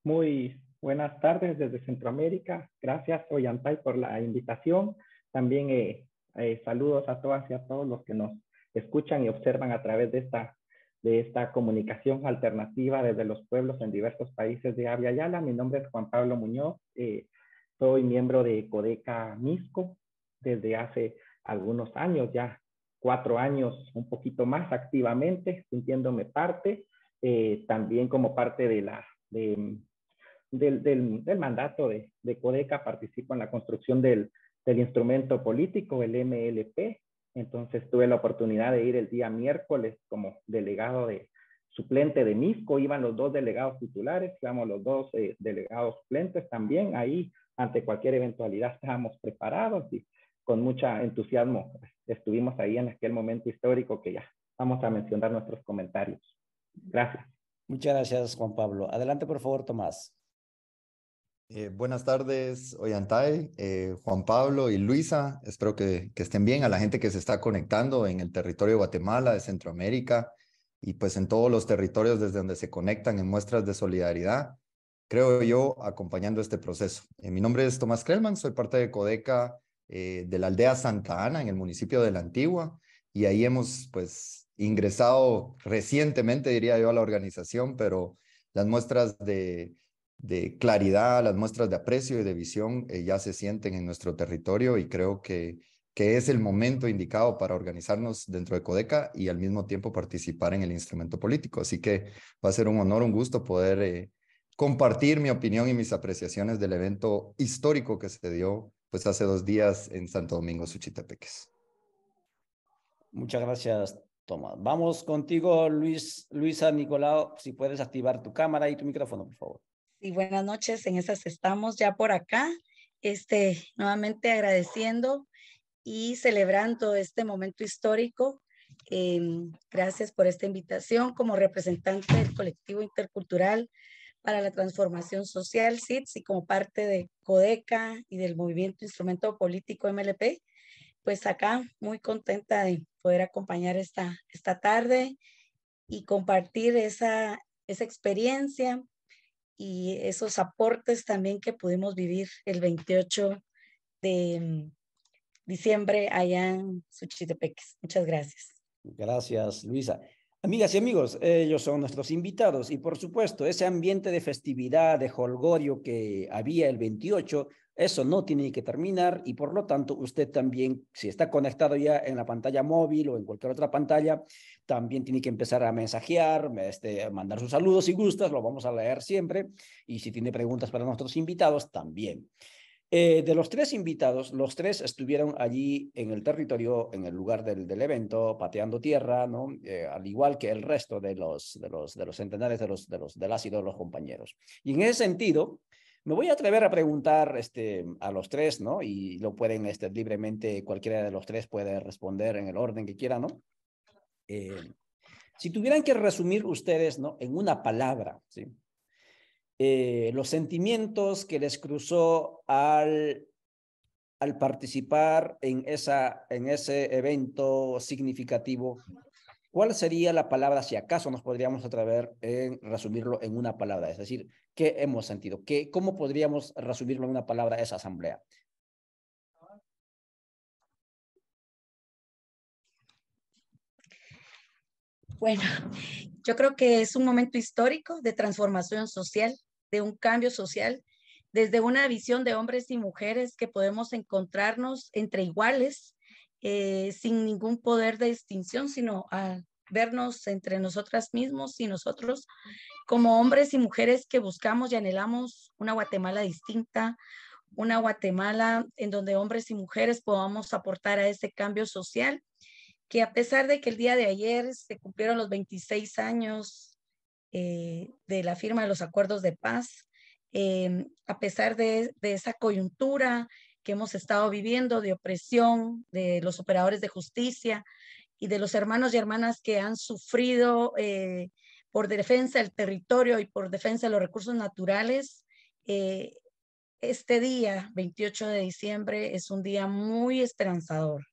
Muy buenas tardes desde Centroamérica. Gracias, Ollantay, por la invitación. También saludos a todas y a todos los que nos escuchan y observan a través de esta comunicación alternativa desde los pueblos en diversos países de Abya Yala. Mi nombre es Juan Pablo Muñoz. Soy miembro de Codeca Misco desde hace algunos años, ya 4 años, un poquito más activamente, sintiéndome parte. También como parte del mandato de Codeca participo en la construcción del instrumento político, el MLP. Entonces tuve la oportunidad de ir el día miércoles como delegado suplente de Misco. Iban los 2 delegados titulares, íbamos los 2 delegados suplentes también. Ahí, ante cualquier eventualidad, estábamos preparados y con mucho entusiasmo estuvimos ahí en aquel momento histórico que ya vamos a mencionar nuestros comentarios. Gracias. Muchas gracias, Juan Pablo. Adelante, por favor, Tomás. Buenas tardes, Ollantay, Juan Pablo y Luisa. Espero que estén bien. A la gente que se está conectando en el territorio de Guatemala, de Centroamérica y pues en todos los territorios desde donde se conectan en muestras de solidaridad, creo yo, acompañando este proceso. Mi nombre es Tomás Krellman, soy parte de Codeca de la aldea Santa Ana en el municipio de La Antigua y ahí hemos pues ingresado recientemente, diría yo, a la organización, pero las muestras de claridad, las muestras de aprecio y de visión ya se sienten en nuestro territorio y creo que es el momento indicado para organizarnos dentro de Codeca y al mismo tiempo participar en el instrumento político. Así que va a ser un honor, un gusto poder compartir mi opinión y mis apreciaciones del evento histórico que se dio pues hace 2 días en Santo Domingo, Suchitepeques. Muchas gracias, Tomás. Vamos contigo, Luisa Nicolau, si puedes activar tu cámara y tu micrófono, por favor. Sí, buenas noches, en esas estamos ya por acá, nuevamente agradeciendo y celebrando este momento histórico. Gracias por esta invitación como representante del colectivo intercultural para la transformación social, CITS, y como parte de Codeca y del movimiento Instrumento Político MLP, pues acá muy contenta de poder acompañar esta tarde y compartir esa experiencia y esos aportes también que pudimos vivir el 28 de diciembre allá en Suchitepeques. Muchas gracias. Gracias, Luisa. Amigas y amigos, ellos son nuestros invitados y por supuesto ese ambiente de festividad, de jolgorio que había el 28, eso no tiene que terminar y por lo tanto usted también, si está conectado ya en la pantalla móvil o en cualquier otra pantalla, también tiene que empezar a mensajear, mandar sus saludos si gustas, lo vamos a leer siempre y si tiene preguntas para nuestros invitados también. De los 3 invitados, los 3 estuvieron allí en el territorio, en el lugar del evento, pateando tierra, ¿no? Al igual que el resto de los centenares de las y de los compañeros. Y en ese sentido, me voy a atrever a preguntar a los 3, ¿no? Y lo pueden libremente, cualquiera de los 3 puede responder en el orden que quiera, ¿no? Si tuvieran que resumir ustedes, ¿no? En una palabra, ¿sí? Los sentimientos que les cruzó al participar en ese evento significativo, ¿cuál sería la palabra, si acaso nos podríamos atrever en resumirlo en una palabra? Es decir, ¿qué hemos sentido? ¿Cómo podríamos resumirlo en una palabra esa asamblea? Bueno, yo creo que es un momento histórico de transformación social, de un cambio social, desde una visión de hombres y mujeres que podemos encontrarnos entre iguales, sin ningún poder de distinción, sino a vernos entre nosotras mismos y nosotros como hombres y mujeres que buscamos y anhelamos una Guatemala distinta, una Guatemala en donde hombres y mujeres podamos aportar a ese cambio social, que a pesar de que el día de ayer se cumplieron los 26 años de la firma de los acuerdos de paz, a pesar de esa coyuntura que hemos estado viviendo de opresión de los operadores de justicia y de los hermanos y hermanas que han sufrido por defensa del territorio y por defensa de los recursos naturales, este día, 28 de diciembre, es un día muy esperanzador.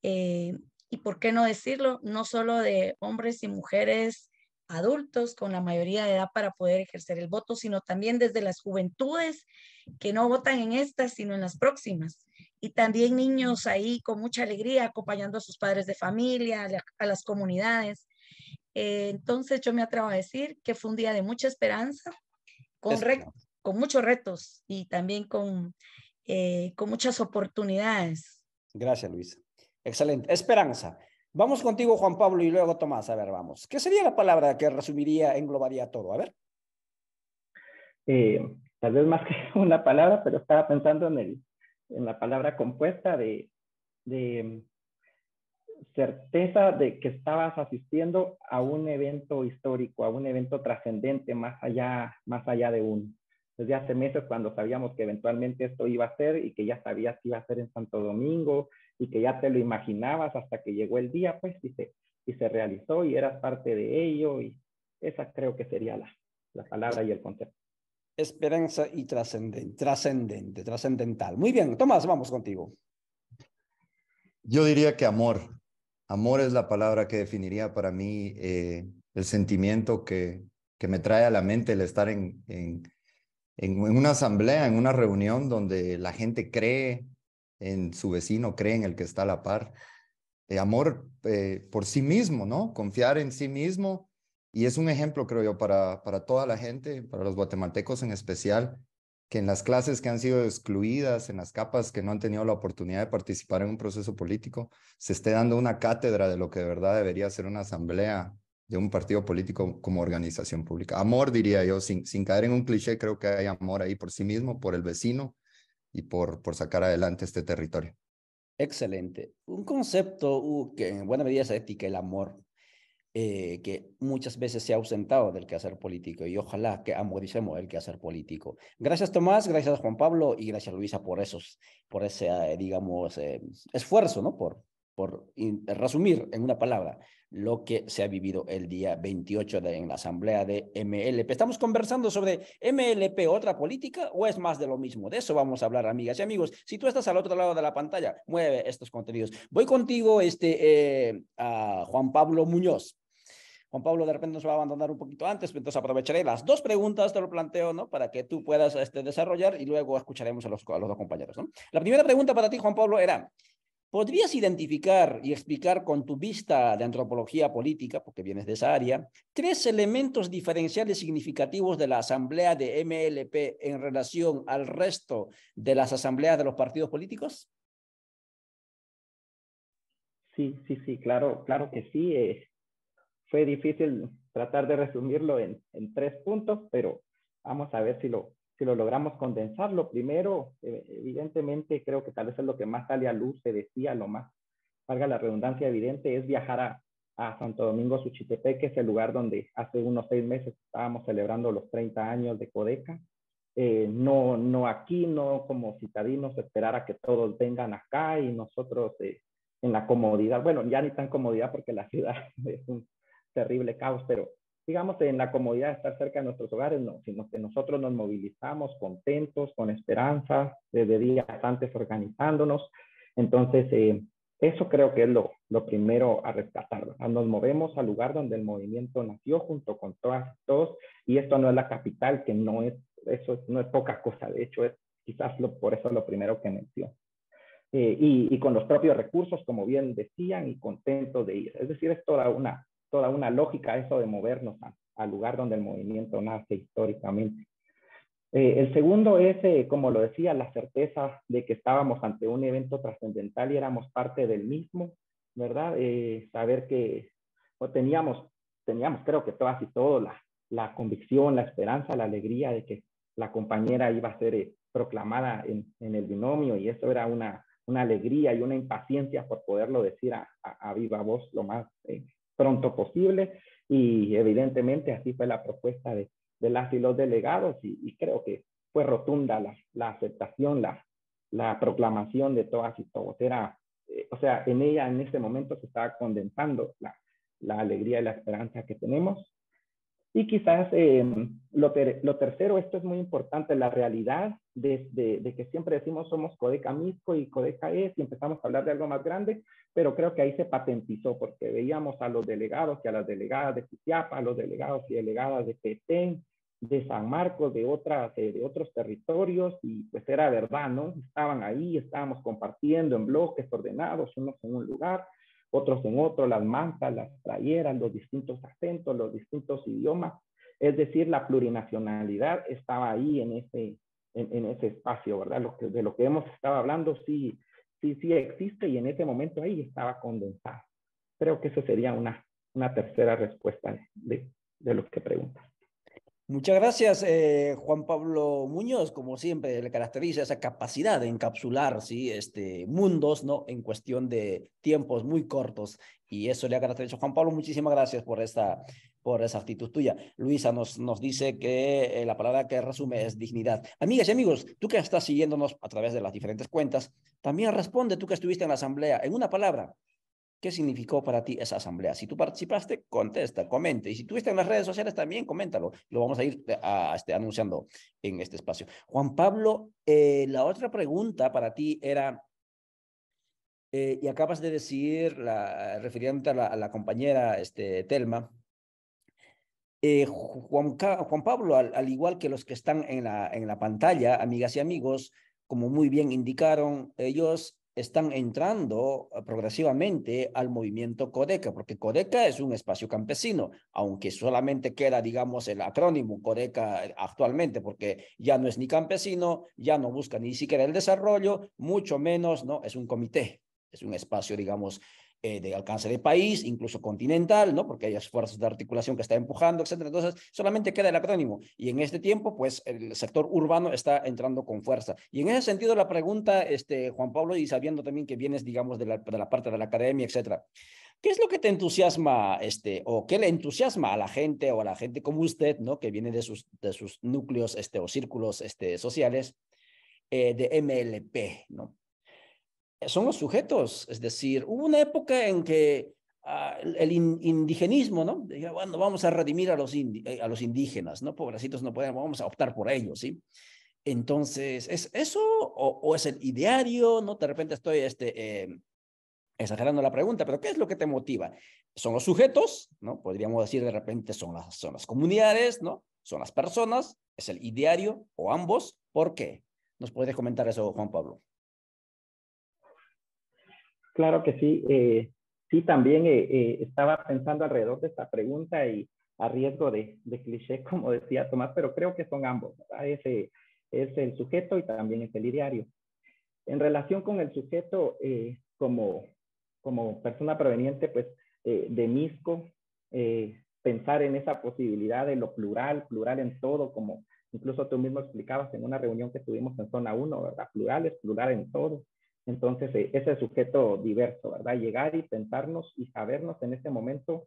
Y por qué no decirlo, no solo de hombres y mujeres adultos con la mayoría de edad para poder ejercer el voto, sino también desde las juventudes que no votan en estas, sino en las próximas. Y también niños ahí con mucha alegría acompañando a sus padres de familia, a las comunidades. Entonces yo me atrevo a decir que fue un día de mucha esperanza, con, con muchos retos y también con muchas oportunidades. Gracias, Luisa. Excelente. Esperanza. Vamos contigo, Juan Pablo, y luego Tomás. A ver, vamos. ¿Qué sería la palabra que resumiría, englobaría todo? A ver. Tal vez más que una palabra, pero estaba pensando en la palabra compuesta de certeza de que estabas asistiendo a un evento histórico, a un evento trascendente más allá de uno. Desde hace meses, cuando sabíamos que eventualmente esto iba a ser y que ya sabías que iba a ser en Santo Domingo y que ya te lo imaginabas hasta que llegó el día, pues, y se realizó y eras parte de ello, y esa creo que sería la palabra y el concepto. Esperanza y trascendental. Muy bien, Tomás, vamos contigo. Yo diría que amor. Amor es la palabra que definiría para mí el sentimiento que me trae a la mente el estar en una asamblea, en una reunión donde la gente cree en su vecino, cree en el que está a la par. Amor por sí mismo, ¿no? Confiar en sí mismo. Y es un ejemplo, creo yo, para toda la gente, para los guatemaltecos en especial, que en las clases que han sido excluidas, en las capas que no han tenido la oportunidad de participar en un proceso político, se esté dando una cátedra de lo que de verdad debería ser una asamblea de un partido político como organización pública. Amor, diría yo, sin caer en un cliché, creo que hay amor ahí por sí mismo, por el vecino y por sacar adelante este territorio. Excelente. Un concepto que en buena medida es ética, el amor, que muchas veces se ha ausentado del quehacer político, y ojalá que amoricemos el quehacer político. Gracias, Tomás, gracias, Juan Pablo, y gracias, Luisa, por ese, digamos, esfuerzo, ¿no? Por resumir en una palabra lo que se ha vivido el día 28 en la asamblea de MLP. Estamos conversando sobre MLP, ¿otra política o es más de lo mismo? De eso vamos a hablar, amigas y amigos. Si tú estás al otro lado de la pantalla, mueve estos contenidos. Voy contigo, a Juan Pablo Muñoz. Juan Pablo de repente nos va a abandonar un poquito antes, entonces aprovecharé las dos preguntas, te lo planteo, ¿no? Para que tú puedas desarrollar, y luego escucharemos a los dos compañeros, ¿no? La primera pregunta para ti, Juan Pablo, era: ¿podrías identificar y explicar con tu vista de antropología política, porque vienes de esa área, 3 elementos diferenciales significativos de la asamblea de MLP en relación al resto de las asambleas de los partidos políticos? Sí, claro que sí. Fue difícil tratar de resumirlo en 3 puntos, pero vamos a ver si lo logramos condensar. Lo primero, evidentemente, creo que tal vez es lo que más sale a luz, se decía, lo más, valga la redundancia, evidente, es viajar a Santo Domingo Suchitepec, que es el lugar donde hace unos 6 meses estábamos celebrando los 30 años de Codeca. No aquí, no como citadinos, esperar a que todos vengan acá y nosotros en la comodidad, bueno, ya ni tan comodidad porque la ciudad es un terrible caos, pero digamos en la comodidad de estar cerca de nuestros hogares, no, sino que nosotros nos movilizamos contentos, con esperanza, desde días antes organizándonos. Entonces, eso creo que es lo primero a rescatar, ¿verdad? Nos movemos al lugar donde el movimiento nació junto con todas y todos, y esto no es la capital, que no es, eso no es poca cosa, de hecho es quizás por eso lo primero que menciono. Y con los propios recursos, como bien decían, y contentos de ir. Es decir, es toda una lógica eso de movernos al lugar donde el movimiento nace históricamente. El segundo es, como lo decía, la certeza de que estábamos ante un evento trascendental y éramos parte del mismo, ¿verdad? Saber que teníamos, creo que todas y todos, la convicción, la esperanza, la alegría de que la compañera iba a ser proclamada en el binomio, y eso era una alegría y una impaciencia por poderlo decir a viva voz lo más pronto posible, y evidentemente así fue la propuesta de las y los delegados, y creo que fue rotunda la aceptación, la proclamación de todas y todos. Era, o sea, en ella en ese momento se estaba condensando la alegría y la esperanza que tenemos. Y quizás lo tercero, esto es muy importante, la realidad de que siempre decimos somos Codeca Misco y Codeca ES y empezamos a hablar de algo más grande, pero creo que ahí se patentizó porque veíamos a los delegados y a las delegadas de Jutiapa, a los delegados y delegadas de Petén, de San Marcos, de otros territorios, y pues era verdad, ¿no? Estaban ahí, estábamos compartiendo en bloques ordenados, unos en un lugar, otros en otro, las mantas, las playeras, los distintos acentos, los distintos idiomas, es decir, la plurinacionalidad estaba ahí en ese espacio, ¿verdad? De lo que hemos estado hablando sí existe y en ese momento ahí estaba condensado. Creo que eso sería una tercera respuesta de lo que preguntas. Muchas gracias, Juan Pablo Muñoz. Como siempre, le caracteriza esa capacidad de encapsular, ¿sí? Mundos, ¿no? En cuestión de tiempos muy cortos. Y eso le ha caracterizado. Juan Pablo, muchísimas gracias por esa actitud tuya. Luisa nos dice que la palabra que resume es dignidad. Amigas y amigos, tú que estás siguiéndonos a través de las diferentes cuentas, también responde, tú que estuviste en la asamblea, en una palabra. ¿Qué significó para ti esa asamblea? Si tú participaste, contesta, comente. Y si tú estás en las redes sociales, también coméntalo. Lo vamos a ir anunciando en este espacio. Juan Pablo, la otra pregunta para ti era, y acabas de decir, refiriéndote a la compañera Telma, Juan Pablo, al igual que los que están en la pantalla, amigas y amigos, como muy bien indicaron, ellos están entrando progresivamente al movimiento Codeca, porque Codeca es un espacio campesino, aunque solamente queda, digamos, el acrónimo Codeca actualmente, porque ya no es ni campesino, ya no busca ni siquiera el desarrollo, mucho menos, ¿no? Es un comité, es un espacio, digamos, de alcance de país, incluso continental, ¿no? Porque hay esfuerzos de articulación que está empujando, etcétera. Entonces, solamente queda el acrónimo. Y en este tiempo, pues, el sector urbano está entrando con fuerza. Y en ese sentido, la pregunta, Juan Pablo, y sabiendo también que vienes, digamos, de la parte de la academia, etcétera, ¿qué es lo que te entusiasma, o qué le entusiasma a la gente o a la gente como usted, ¿no? Que viene de sus núcleos, o círculos, sociales, de MLP, ¿no? Son los sujetos, es decir, hubo una época en que el indigenismo, ¿no? Decía, bueno, vamos a redimir a los indígenas, ¿no? Pobrecitos no pueden, vamos a optar por ellos, ¿sí? Entonces, ¿es eso o es el ideario? ¿No? De repente estoy exagerando la pregunta, pero ¿qué es lo que te motiva? ¿Son los sujetos? ¿No? Podríamos decir de repente son las comunidades, ¿no? ¿Son las personas? ¿Es el ideario o ambos? ¿Por qué? ¿Nos puedes comentar eso, Juan Pablo? Claro que sí. Sí, también estaba pensando alrededor de esta pregunta y a riesgo de cliché, como decía Tomás, pero creo que son ambos, ¿verdad? Ese es el sujeto y también es el ideario. En relación con el sujeto, como persona proveniente pues, de Misco, pensar en esa posibilidad de lo plural en todo, como incluso tú mismo explicabas en una reunión que tuvimos en zona 1, ¿verdad? Plural en todo. Entonces, ese sujeto diverso, ¿verdad? Llegar y pensarnos y sabernos en este momento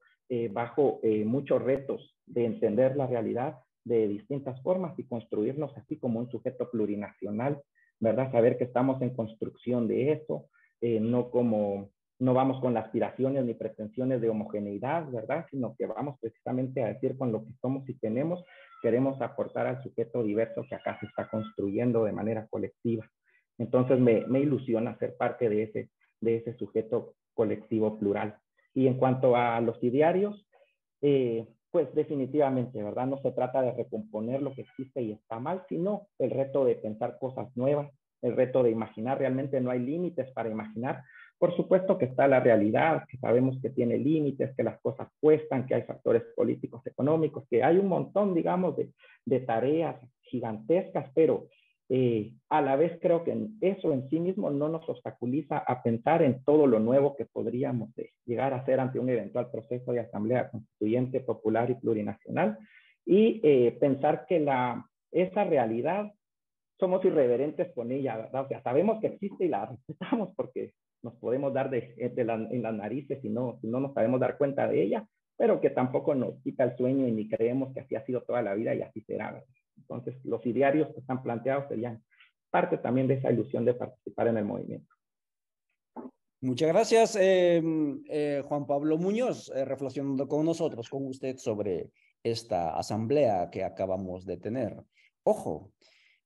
bajo muchos retos de entender la realidad de distintas formas y construirnos así como un sujeto plurinacional, ¿verdad? Saber que estamos en construcción de eso, no vamos con las aspiraciones ni pretensiones de homogeneidad, ¿verdad? Sino que vamos precisamente a decir con lo que somos y tenemos, queremos aportar al sujeto diverso que acá se está construyendo de manera colectiva. Entonces me ilusiona ser parte de ese sujeto colectivo plural. Y en cuanto a los idearios, pues definitivamente, ¿verdad? No se trata de recomponer lo que existe y está mal, sino el reto de pensar cosas nuevas, el reto de imaginar. Realmente no hay límites para imaginar. Por supuesto que está la realidad, que sabemos que tiene límites, que las cosas cuestan, que hay factores políticos, económicos, que hay un montón, digamos, de tareas gigantescas, pero a la vez creo que eso en sí mismo no nos obstaculiza a pensar en todo lo nuevo que podríamos llegar a hacer ante un eventual proceso de asamblea constituyente, popular y plurinacional, y pensar que esa realidad somos irreverentes con ella, ¿verdad? O sea, sabemos que existe y la respetamos porque nos podemos dar en las narices si no nos sabemos dar cuenta de ella, pero que tampoco nos quita el sueño y ni creemos que así ha sido toda la vida y así será, ¿verdad? Entonces, los idearios que están planteados serían parte también de esa ilusión de participar en el movimiento. Muchas gracias, Juan Pablo Muñoz, reflexionando con nosotros, con usted sobre esta asamblea que acabamos de tener. Ojo,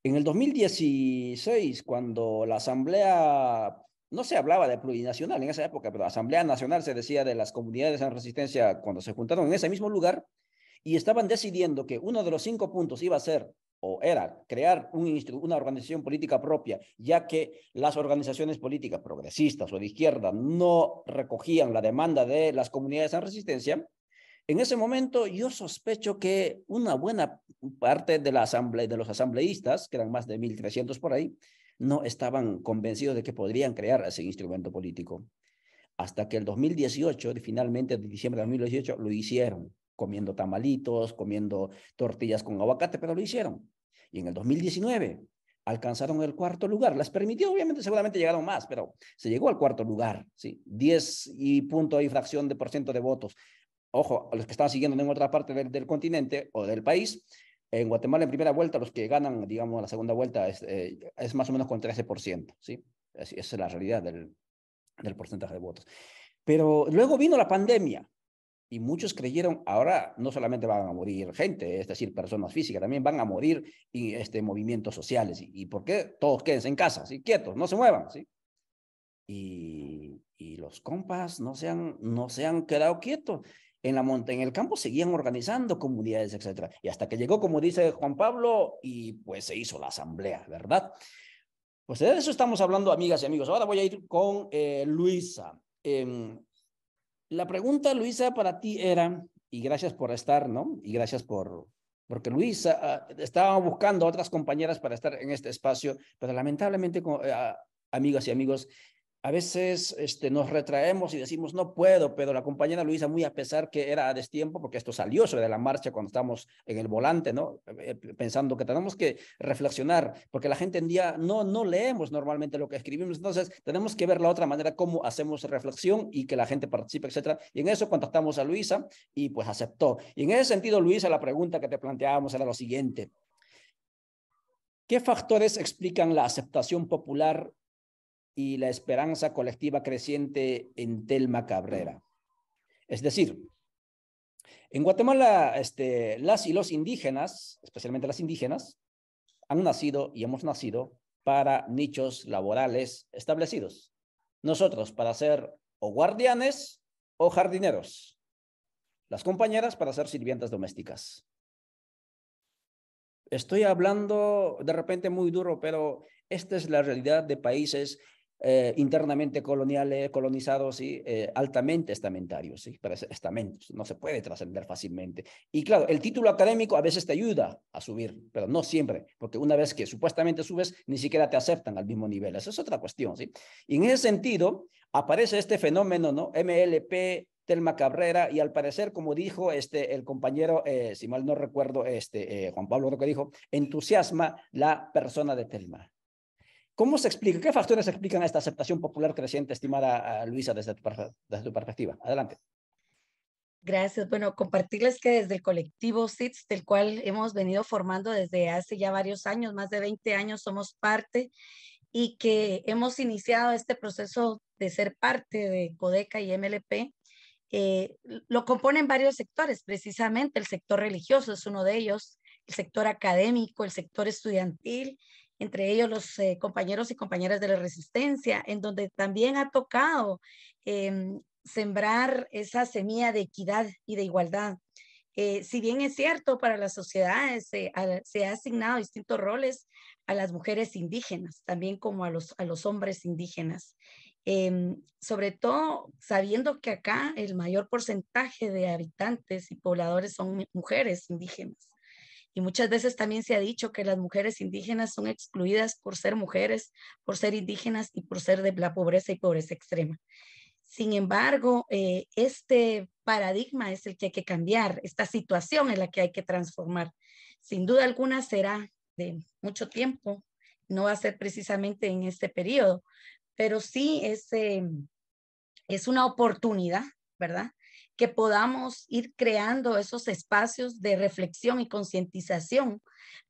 en el 2016, cuando la asamblea, no se hablaba de plurinacional en esa época, pero asamblea nacional se decía de las comunidades en resistencia, cuando se juntaron en ese mismo lugar y estaban decidiendo que uno de los 5 puntos iba a ser o era crear una organización política propia, ya que las organizaciones políticas progresistas o de izquierda no recogían la demanda de las comunidades en resistencia. En ese momento yo sospecho que una buena parte de la asamblea, de los asambleístas, que eran más de 1.300 por ahí, no estaban convencidos de que podrían crear ese instrumento político. Hasta que el 2018, finalmente de diciembre de 2018, lo hicieron, comiendo tamalitos, comiendo tortillas con aguacate, pero lo hicieron. Y en el 2019 alcanzaron el 4º lugar. Les permitió, obviamente, seguramente llegaron más, pero se llegó al 4º lugar, ¿sí? 10 y punto y fracción de % de votos. Ojo, a los que están siguiendo en otra parte del continente o del país, en Guatemala en primera vuelta, los que ganan, digamos, la segunda vuelta es más o menos con 13%, ¿sí? Esa es la realidad del porcentaje de votos. Pero luego vino la pandemia y muchos creyeron, ahora no solamente van a morir gente, es decir, personas físicas, también van a morir movimientos sociales. ¿Y por qué? Todos quédense en casa, ¿sí? Quietos, no se muevan, ¿sí? Y los compas no se han quedado quietos. En el campo seguían organizando comunidades, etcétera. Y hasta que llegó, como dice Juan Pablo, y pues se hizo la asamblea, ¿verdad? Pues de eso estamos hablando, amigas y amigos. Ahora voy a ir con Luisa. La pregunta, Luisa, para ti era, y gracias por estar, ¿no? Y gracias porque Luisa estaba buscando otras compañeras para estar en este espacio, pero lamentablemente, amigas y amigos, a veces nos retraemos y decimos, no puedo, pero la compañera Luisa, muy a pesar que era a destiempo, porque esto salió sobre la marcha cuando estamos en el volante, ¿no? Pensando que tenemos que reflexionar, porque la gente en día no leemos normalmente lo que escribimos, entonces tenemos que ver la otra manera, cómo hacemos reflexión y que la gente participe, etcétera. Y en eso contactamos a Luisa y pues aceptó. Y en ese sentido, Luisa, la pregunta que te planteábamos era lo siguiente. ¿Qué factores explican la aceptación popular y la esperanza colectiva creciente en Telma Cabrera? Es decir, en Guatemala, las y los indígenas, especialmente las indígenas, han nacido y hemos nacido para nichos laborales establecidos. Nosotros para ser o guardianes o jardineros. Las compañeras para ser sirvientas domésticas. Estoy hablando de repente muy duro, pero esta es la realidad de países internamente colonizados y altamente estamentarios, ¿sí? Para estamentos, no se puede trascender fácilmente. Y claro, el título académico a veces te ayuda a subir, pero no siempre, porque una vez que supuestamente subes, ni siquiera te aceptan al mismo nivel. Esa es otra cuestión, ¿sí? Y en ese sentido, aparece este fenómeno, ¿no? MLP, Telma Cabrera, y al parecer, como dijo el compañero, si mal no recuerdo, Juan Pablo lo que dijo, entusiasma la persona de Telma. ¿Cómo se explica? ¿Qué factores explican esta aceptación popular creciente, estimada Luisa, desde tu perspectiva? Adelante. Gracias. Bueno, compartirles que desde el colectivo SITS, del cual hemos venido formando desde hace ya varios años, más de 20 años somos parte, y que hemos iniciado este proceso de ser parte de CODECA y MLP, lo componen varios sectores, precisamente el sector religioso es uno de ellos, el sector académico, el sector estudiantil, entre ellos los compañeros y compañeras de la resistencia, en donde también ha tocado sembrar esa semilla de equidad y de igualdad. Si bien es cierto, para las sociedades se ha asignado distintos roles a las mujeres indígenas, también como a los hombres indígenas. Sobre todo sabiendo que acá el mayor porcentaje de habitantes y pobladores son mujeres indígenas. Y muchas veces también se ha dicho que las mujeres indígenas son excluidas por ser mujeres, por ser indígenas y por ser de la pobreza y pobreza extrema. Sin embargo, este paradigma es el que hay que cambiar, esta situación es la que hay que transformar. Sin duda alguna será de mucho tiempo, no va a ser precisamente en este periodo, pero sí es una oportunidad, ¿verdad? Que podamos ir creando esos espacios de reflexión y concientización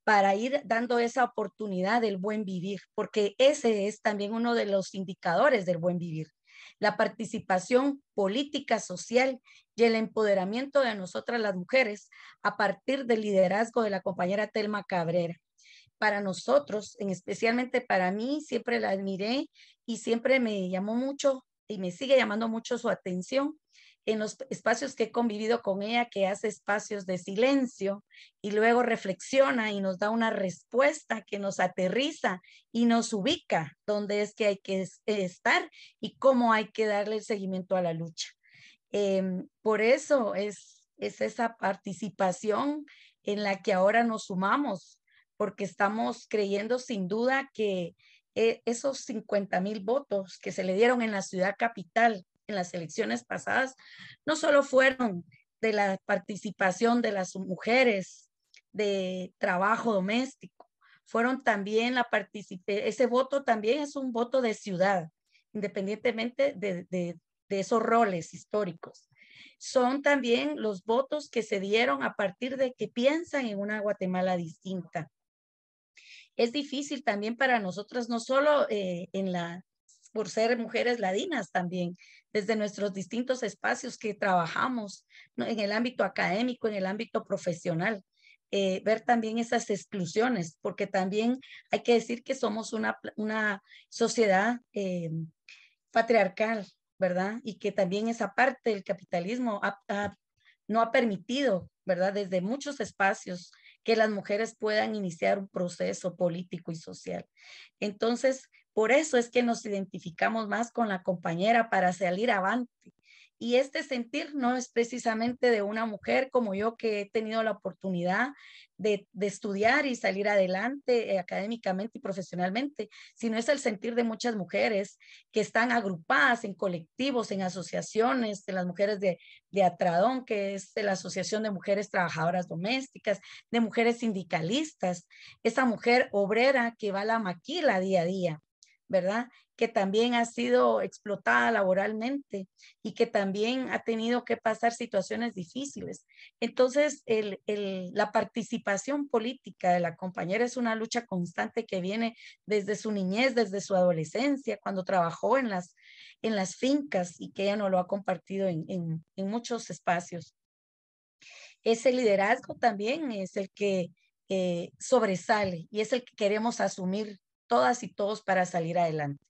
para ir dando esa oportunidad del buen vivir, porque ese es también uno de los indicadores del buen vivir. la participación política, social y el empoderamiento de nosotras las mujeres a partir del liderazgo de la compañera Telma Cabrera. Para nosotros, especialmente para mí, siempre la admiré y siempre me llamó mucho y me sigue llamando mucho su atención en los espacios que he convivido con ella, que hace espacios de silencio y luego reflexiona y nos da una respuesta que nos aterriza y nos ubica donde es que hay que estar y cómo hay que darle el seguimiento a la lucha. Por eso es esa participación en la que ahora nos sumamos, porque estamos creyendo sin duda que esos 50,000 votos que se le dieron en la ciudad capital en las elecciones pasadas, no solo fueron de la participación de las mujeres de trabajo doméstico, fueron también ese voto también es un voto de ciudad, independientemente de esos roles históricos. Son también los votos que se dieron a partir de que piensan en una Guatemala distinta. Es difícil también para nosotras, no solo por ser mujeres ladinas también, desde nuestros distintos espacios que trabajamos, ¿no? En el ámbito académico, en el ámbito profesional, ver también esas exclusiones, porque también hay que decir que somos una sociedad patriarcal, ¿verdad? Y que también esa parte del capitalismo no ha permitido, ¿verdad? Desde muchos espacios que las mujeres puedan iniciar un proceso político y social. Entonces, por eso es que nos identificamos más con la compañera para salir avante. Y este sentir no es precisamente de una mujer como yo, que he tenido la oportunidad de estudiar y salir adelante académicamente y profesionalmente, sino es el sentir de muchas mujeres que están agrupadas en colectivos, en asociaciones, de las mujeres de Atradón, que es de la Asociación de Mujeres Trabajadoras Domésticas, de mujeres sindicalistas, esa mujer obrera que va a la maquila día a día, ¿verdad? Que también ha sido explotada laboralmente y que también ha tenido que pasar situaciones difíciles. Entonces, la participación política de la compañera es una lucha constante que viene desde su niñez, desde su adolescencia, cuando trabajó en las fincas, y que ella nos lo ha compartido en muchos espacios. Ese liderazgo también es el que sobresale y es el que queremos asumir todas y todos para salir adelante.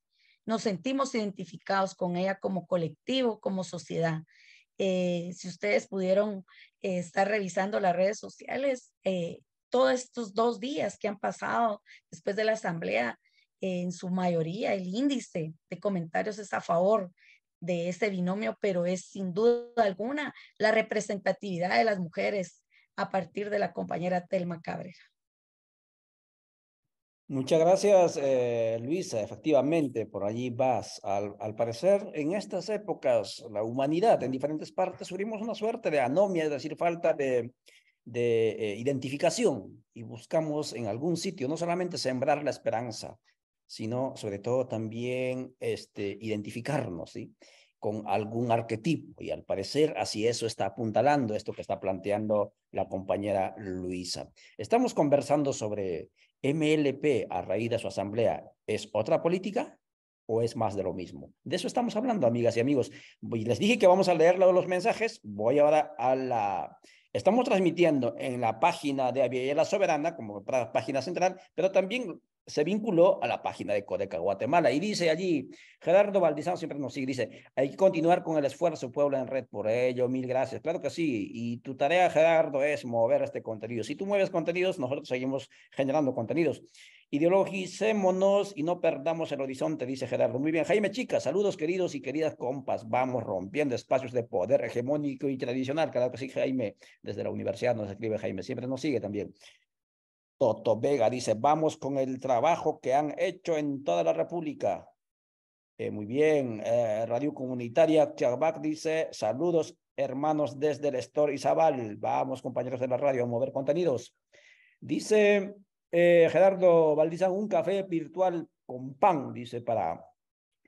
Nos sentimos identificados con ella como colectivo, como sociedad. Si ustedes pudieron estar revisando las redes sociales, todos estos 2 días que han pasado después de la asamblea, en su mayoría el índice de comentarios es a favor de ese binomio, pero es sin duda alguna la representatividad de las mujeres a partir de la compañera Telma Cabrera. Muchas gracias, Luisa. Efectivamente, por allí vas. Al parecer, en estas épocas, la humanidad en diferentes partes sufrimos una suerte de anomia, es decir, falta de identificación, y buscamos en algún sitio no solamente sembrar la esperanza, sino sobre todo también identificarnos, ¿sí?, con algún arquetipo, y al parecer así eso está apuntalando esto que está planteando la compañera Luisa. Estamos conversando sobre MLP a raíz de su asamblea. ¿Es otra política o es más de lo mismo? De eso estamos hablando, amigas y amigos. Y les dije que vamos a leer los mensajes. Voy ahora a la... Estamos transmitiendo en la página de Aviala Soberana como página central, pero también se vinculó a la página de Codeca Guatemala, y dice allí, Gerardo Valdizán siempre nos sigue, dice, hay que continuar con el esfuerzo Puebla en Red, por ello, mil gracias. Claro que sí, y tu tarea, Gerardo, es mover este contenido. Si tú mueves contenidos, nosotros seguimos generando contenidos. Ideologicémonos y no perdamos el horizonte, dice Gerardo. Muy bien, Jaime Chica, saludos queridos y queridas compas, vamos rompiendo espacios de poder hegemónico y tradicional. Claro que sí, Jaime, desde la universidad nos escribe Jaime, siempre nos sigue también. Toto Vega dice, vamos con el trabajo que han hecho en toda la República. Muy bien. Radio Comunitaria Chabac dice, saludos hermanos desde el Store Izabal. Vamos, compañeros de la radio, a mover contenidos. Dice Gerardo Valdizán, un café virtual con pan, dice para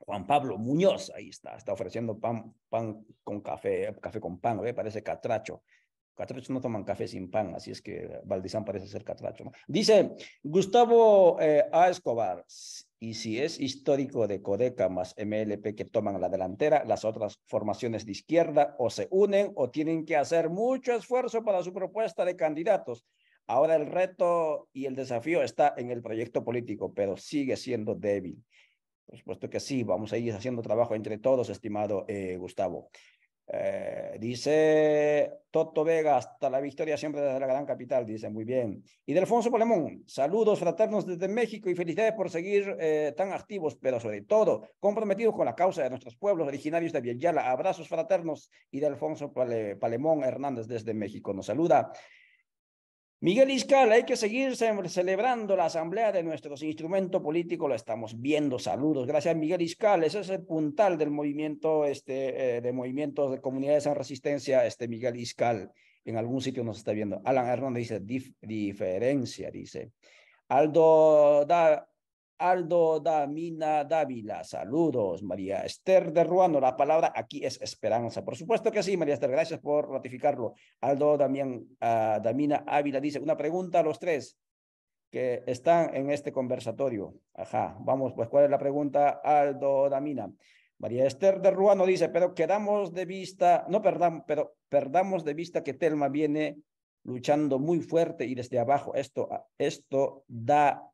Juan Pablo Muñoz. Ahí está ofreciendo pan con café con pan, parece catracho. Catrachos no toman café sin pan, así es que Valdizán parece ser catracho, ¿no? Dice Gustavo A. Escobar, y si es histórico de Codeca más MLP que toman la delantera, las otras formaciones de izquierda o se unen o tienen que hacer mucho esfuerzo para su propuesta de candidatos. Ahora el reto y el desafío está en el proyecto político, pero sigue siendo débil. Por supuesto que sí, vamos a ir haciendo trabajo entre todos, estimado Gustavo. Dice Toto Vega, hasta la victoria siempre desde la gran capital, dice, muy bien. Y Delfonso Polemón, saludos fraternos desde México y felicidades por seguir tan activos, pero sobre todo comprometidos con la causa de nuestros pueblos originarios de Villanueva. Abrazos fraternos. Y Delfonso Palemón Hernández desde México nos saluda. Miguel Iscal, hay que seguir celebrando la asamblea de nuestros instrumentos políticos, lo estamos viendo, saludos, gracias Miguel Iscal, ese es el puntal del movimiento, de movimientos de comunidades en resistencia, Miguel Iscal, en algún sitio nos está viendo. Alan Hernández dice, diferencia, dice. Aldo Damina Dávila, saludos. María Esther de Ruano, la palabra aquí es esperanza. Por supuesto que sí, María Esther, gracias por ratificarlo. Aldo Damina Ávila dice, una pregunta a los tres que están en este conversatorio. Ajá, vamos, pues, ¿cuál es la pregunta, Aldo Damina? María Esther de Ruano dice, pero quedamos de vista, no perdamos, pero perdamos de vista que Telma viene luchando muy fuerte y desde abajo esto da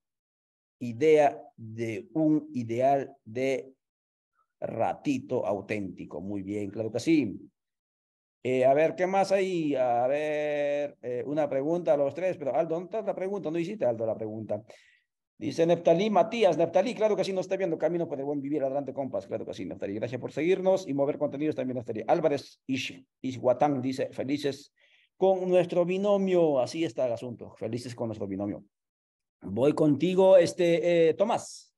idea de un ideal de ratito auténtico. Muy bien, claro que sí. A ver, ¿qué más hay? A ver, una pregunta a los tres, pero Aldo, ¿dónde está la pregunta? No hiciste, Aldo, la pregunta. Dice Neftalí Matías, Neftalí, claro que sí, nos está viendo Camino por el Buen Vivir, adelante, compas, claro que sí, Neftalí, gracias por seguirnos y mover contenidos también, Neftalí. Álvarez Ishuatán dice, felices con nuestro binomio, así está el asunto, felices con nuestro binomio. Voy contigo, Tomás.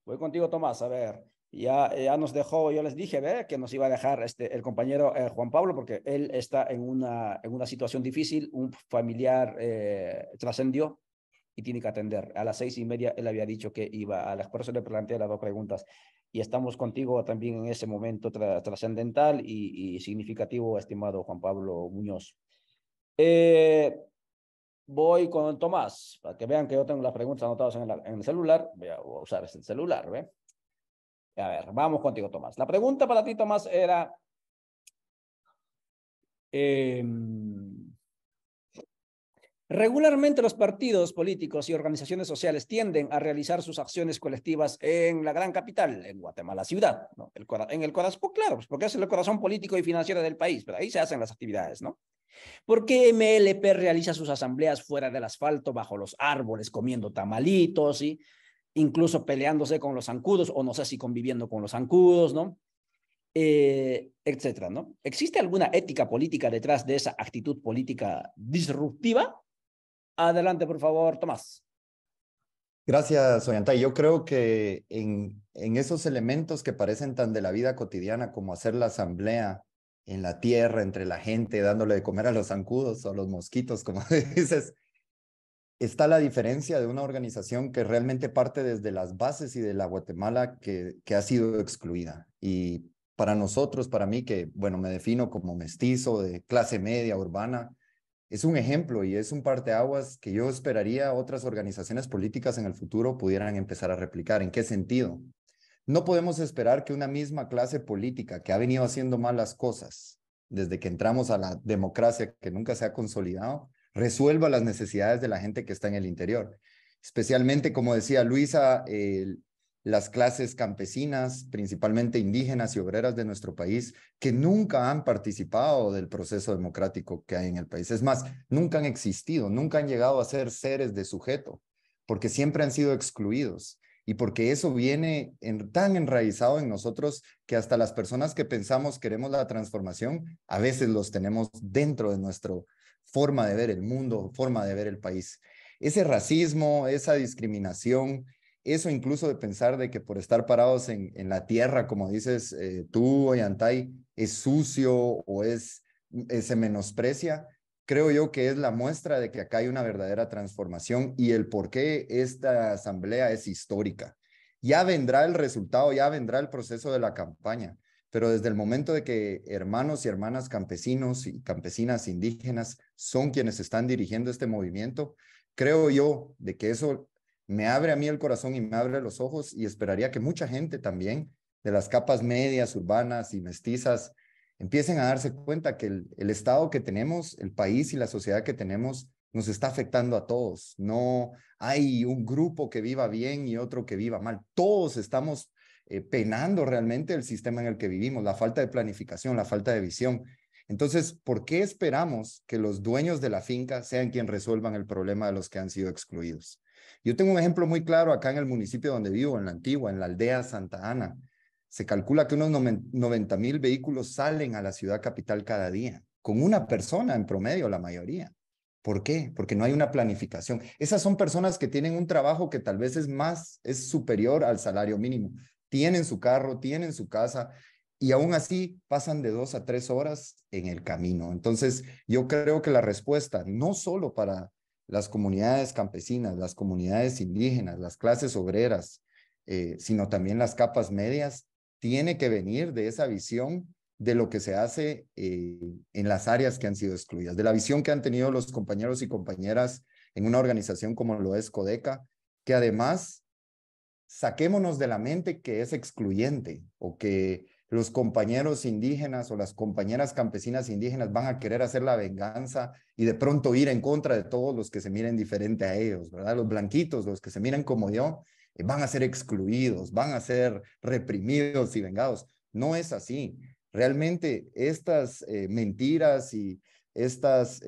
Voy contigo, Tomás. A ver, ya nos dejó, yo les dije, ¿ve? Que nos iba a dejar el compañero Juan Pablo, porque él está en una situación difícil, un familiar trascendió y tiene que atender. A las 6:30 él había dicho que iba a las personas, le planteé las dos preguntas. Y estamos contigo también en ese momento trascendental y significativo, estimado Juan Pablo Muñoz. Voy con Tomás, para que vean que yo tengo las preguntas anotadas en el celular. Voy a usar este celular, ¿ve? A ver, vamos contigo, Tomás. La pregunta para ti, Tomás, era... regularmente los partidos políticos y organizaciones sociales tienden a realizar sus acciones colectivas en la gran capital, en Guatemala ciudad, ¿no? En el corazón, pues claro, pues porque es el corazón político y financiero del país, pero ahí se hacen las actividades, ¿no? ¿Por qué MLP realiza sus asambleas fuera del asfalto, bajo los árboles, comiendo tamalitos, y incluso peleándose con los zancudos, o no sé si conviviendo con los zancudos, ¿no? Etcétera, ¿no? ¿Existe alguna ética política detrás de esa actitud política disruptiva? Adelante, por favor, Tomás. Gracias, Ollantay. Yo creo que en esos elementos que parecen tan de la vida cotidiana como hacer la asamblea en la tierra, entre la gente, dándole de comer a los zancudos o a los mosquitos, como dices, está la diferencia de una organización que realmente parte desde las bases y de la Guatemala que ha sido excluida. Y para nosotros, para mí, que, bueno, me defino como mestizo de clase media, urbana, es un ejemplo y es un parteaguas que yo esperaría otras organizaciones políticas en el futuro pudieran empezar a replicar. ¿En qué sentido? No podemos esperar que una misma clase política que ha venido haciendo mal las cosas desde que entramos a la democracia que nunca se ha consolidado, resuelva las necesidades de la gente que está en el interior. Especialmente, como decía Luisa, las clases campesinas, principalmente indígenas y obreras de nuestro país, que nunca han participado del proceso democrático que hay en el país. Es más, nunca han existido, nunca han llegado a ser seres de sujeto, porque siempre han sido excluidos. Y porque eso viene tan enraizado en nosotros que hasta las personas que pensamos queremos la transformación, a veces los tenemos dentro de nuestra forma de ver el mundo, forma de ver el país. Ese racismo, esa discriminación, eso incluso de pensar de que por estar parados en la tierra, como dices tú, Ollantay, es sucio o se menosprecia, creo yo que es la muestra de que acá hay una verdadera transformación y el por qué esta asamblea es histórica. Ya vendrá el resultado, ya vendrá el proceso de la campaña, pero desde el momento de que hermanos y hermanas campesinos y campesinas indígenas son quienes están dirigiendo este movimiento, creo yo de que eso me abre a mí el corazón y me abre los ojos, y esperaría que mucha gente también de las capas medias, urbanas y mestizas empiecen a darse cuenta que el estado que tenemos, el país y la sociedad que tenemos nos está afectando a todos. No hay un grupo que viva bien y otro que viva mal. Todos estamos penando realmente el sistema en el que vivimos, la falta de planificación, la falta de visión. Entonces, ¿por qué esperamos que los dueños de la finca sean quienes resuelvan el problema de los que han sido excluidos? Yo tengo un ejemplo muy claro acá en el municipio donde vivo, en La Antigua, en la aldea Santa Ana. Se calcula que unos 90,000 vehículos salen a la ciudad capital cada día, con una persona en promedio, la mayoría. ¿Por qué? Porque no hay una planificación. Esas son personas que tienen un trabajo que tal vez es superior al salario mínimo. Tienen su carro, tienen su casa, y aún así pasan de 2 a 3 horas en el camino. Entonces, yo creo que la respuesta, no solo para las comunidades campesinas, las comunidades indígenas, las clases obreras, sino también las capas medias, tiene que venir de esa visión de lo que se hace en las áreas que han sido excluidas, de la visión que han tenido los compañeros y compañeras en una organización como lo es Codeca, que además saquémonos de la mente que es excluyente o que los compañeros indígenas o las compañeras campesinas indígenas van a querer hacer la venganza y de pronto ir en contra de todos los que se miren diferente a ellos, ¿verdad? Los blanquitos, los que se miren como yo, van a ser excluidos, van a ser reprimidos y vengados. No es así. Realmente estas mentiras y estas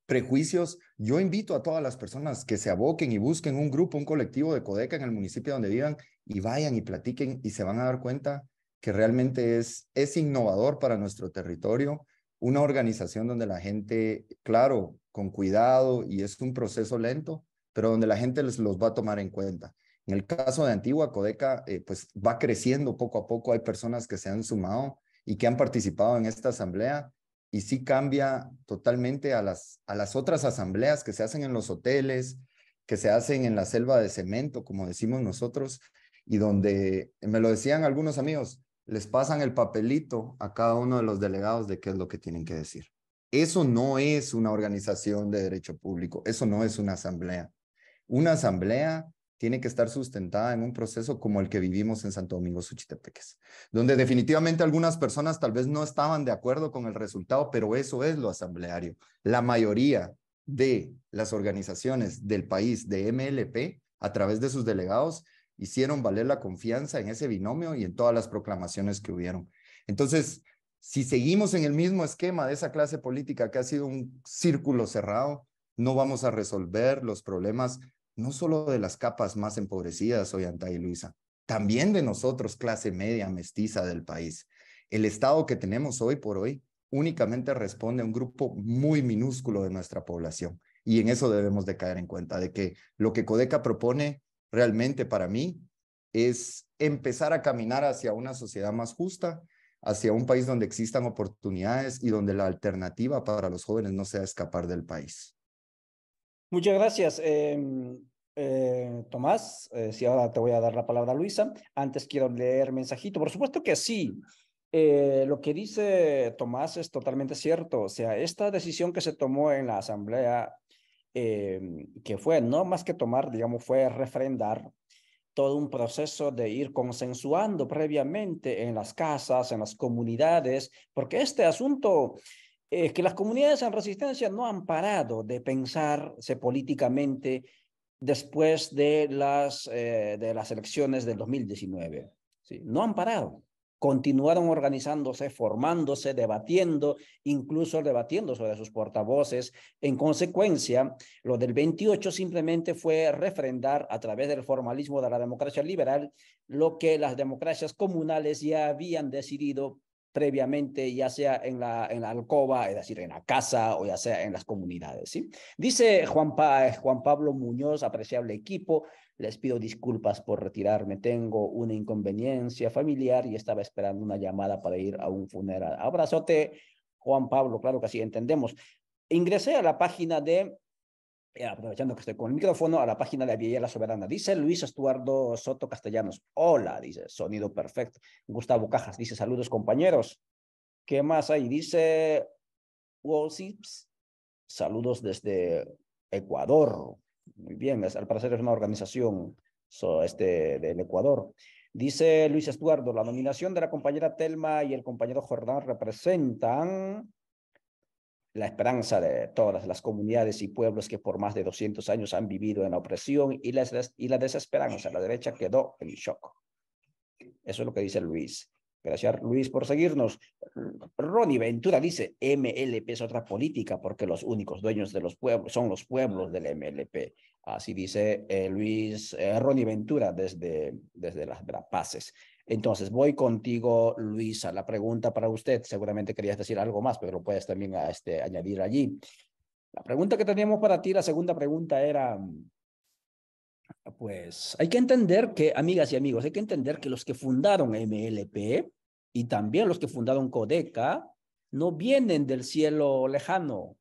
prejuicios, yo invito a todas las personas que se aboquen y busquen un grupo, un colectivo de Codeca en el municipio donde vivan y vayan y platiquen, y se van a dar cuenta que realmente es innovador para nuestro territorio, una organización donde la gente, claro, con cuidado, y es un proceso lento, pero donde la gente los va a tomar en cuenta. En el caso de Antigua, Codeca pues va creciendo poco a poco. Hay personas que se han sumado y que han participado en esta asamblea, y sí cambia totalmente a las otras asambleas que se hacen en los hoteles, que se hacen en la selva de cemento, como decimos nosotros, y donde, me lo decían algunos amigos, les pasan el papelito a cada uno de los delegados de qué es lo que tienen que decir. Eso no es una organización de derecho público, eso no es una asamblea. Una asamblea tiene que estar sustentada en un proceso como el que vivimos en Santo Domingo Suchitepeques, donde definitivamente algunas personas tal vez no estaban de acuerdo con el resultado, pero eso es lo asambleario. La mayoría de las organizaciones del país de MLP, a través de sus delegados, hicieron valer la confianza en ese binomio y en todas las proclamaciones que hubieron. Entonces, si seguimos en el mismo esquema de esa clase política que ha sido un círculo cerrado, no vamos a resolver los problemas no solo de las capas más empobrecidas, Ollantay y Luisa, también de nosotros, clase media mestiza del país. El Estado que tenemos hoy por hoy únicamente responde a un grupo muy minúsculo de nuestra población, y en eso debemos de caer en cuenta de que lo que Codeca propone realmente para mí es empezar a caminar hacia una sociedad más justa, hacia un país donde existan oportunidades y donde la alternativa para los jóvenes no sea escapar del país. Muchas gracias, Tomás. Sí, ahora te voy a dar la palabra a Luisa. Antes quiero leer mensajito. Por supuesto que sí. Lo que dice Tomás es totalmente cierto. O sea, esta decisión que se tomó en la asamblea, que fue no más que tomar, digamos, fue refrendar todo un proceso de ir consensuando previamente en las casas, en las comunidades, porque este asunto es que las comunidades en resistencia no han parado de pensarse políticamente después de las elecciones del 2019. ¿Sí? No han parado. Continuaron organizándose, formándose, debatiendo, incluso debatiendo sobre sus portavoces. En consecuencia, lo del 28 simplemente fue refrendar a través del formalismo de la democracia liberal lo que las democracias comunales ya habían decidido previamente, ya sea en la alcoba, es decir, en la casa, o ya sea en las comunidades. ¿Sí? Dice Juan Pablo Muñoz, apreciable equipo, les pido disculpas por retirarme, tengo una inconveniencia familiar y estaba esperando una llamada para ir a un funeral. Abrazote, Juan Pablo, claro que sí, entendemos. Ingresé a la página de aprovechando que estoy con el micrófono, a la página de Aviala La Soberana. Dice Luis Estuardo Soto Castellanos. Hola, dice, sonido perfecto. Gustavo Cajas dice, saludos compañeros. ¿Qué más hay? Dice Wolsips, saludos desde Ecuador. Muy bien, al parecer es una organización del Ecuador. Dice Luis Estuardo, la nominación de la compañera Telma y el compañero Jordán representan la esperanza de todas las comunidades y pueblos que por más de 200 años han vivido en la opresión y la desesperanza. La derecha quedó en shock. Eso es lo que dice Luis. Gracias, Luis, por seguirnos. Ronnie Ventura dice, MLP es otra política porque los únicos dueños de los pueblos son los pueblos del MLP. Así dice Luis, Ronnie Ventura desde las Verapaces. Entonces, voy contigo, Luisa. La pregunta para usted, seguramente querías decir algo más, pero lo puedes también añadir allí. La pregunta que teníamos para ti, la segunda pregunta era, pues, hay que entender que, amigas y amigos, hay que entender que los que fundaron MLP y también los que fundaron Codeca no vienen del cielo lejano,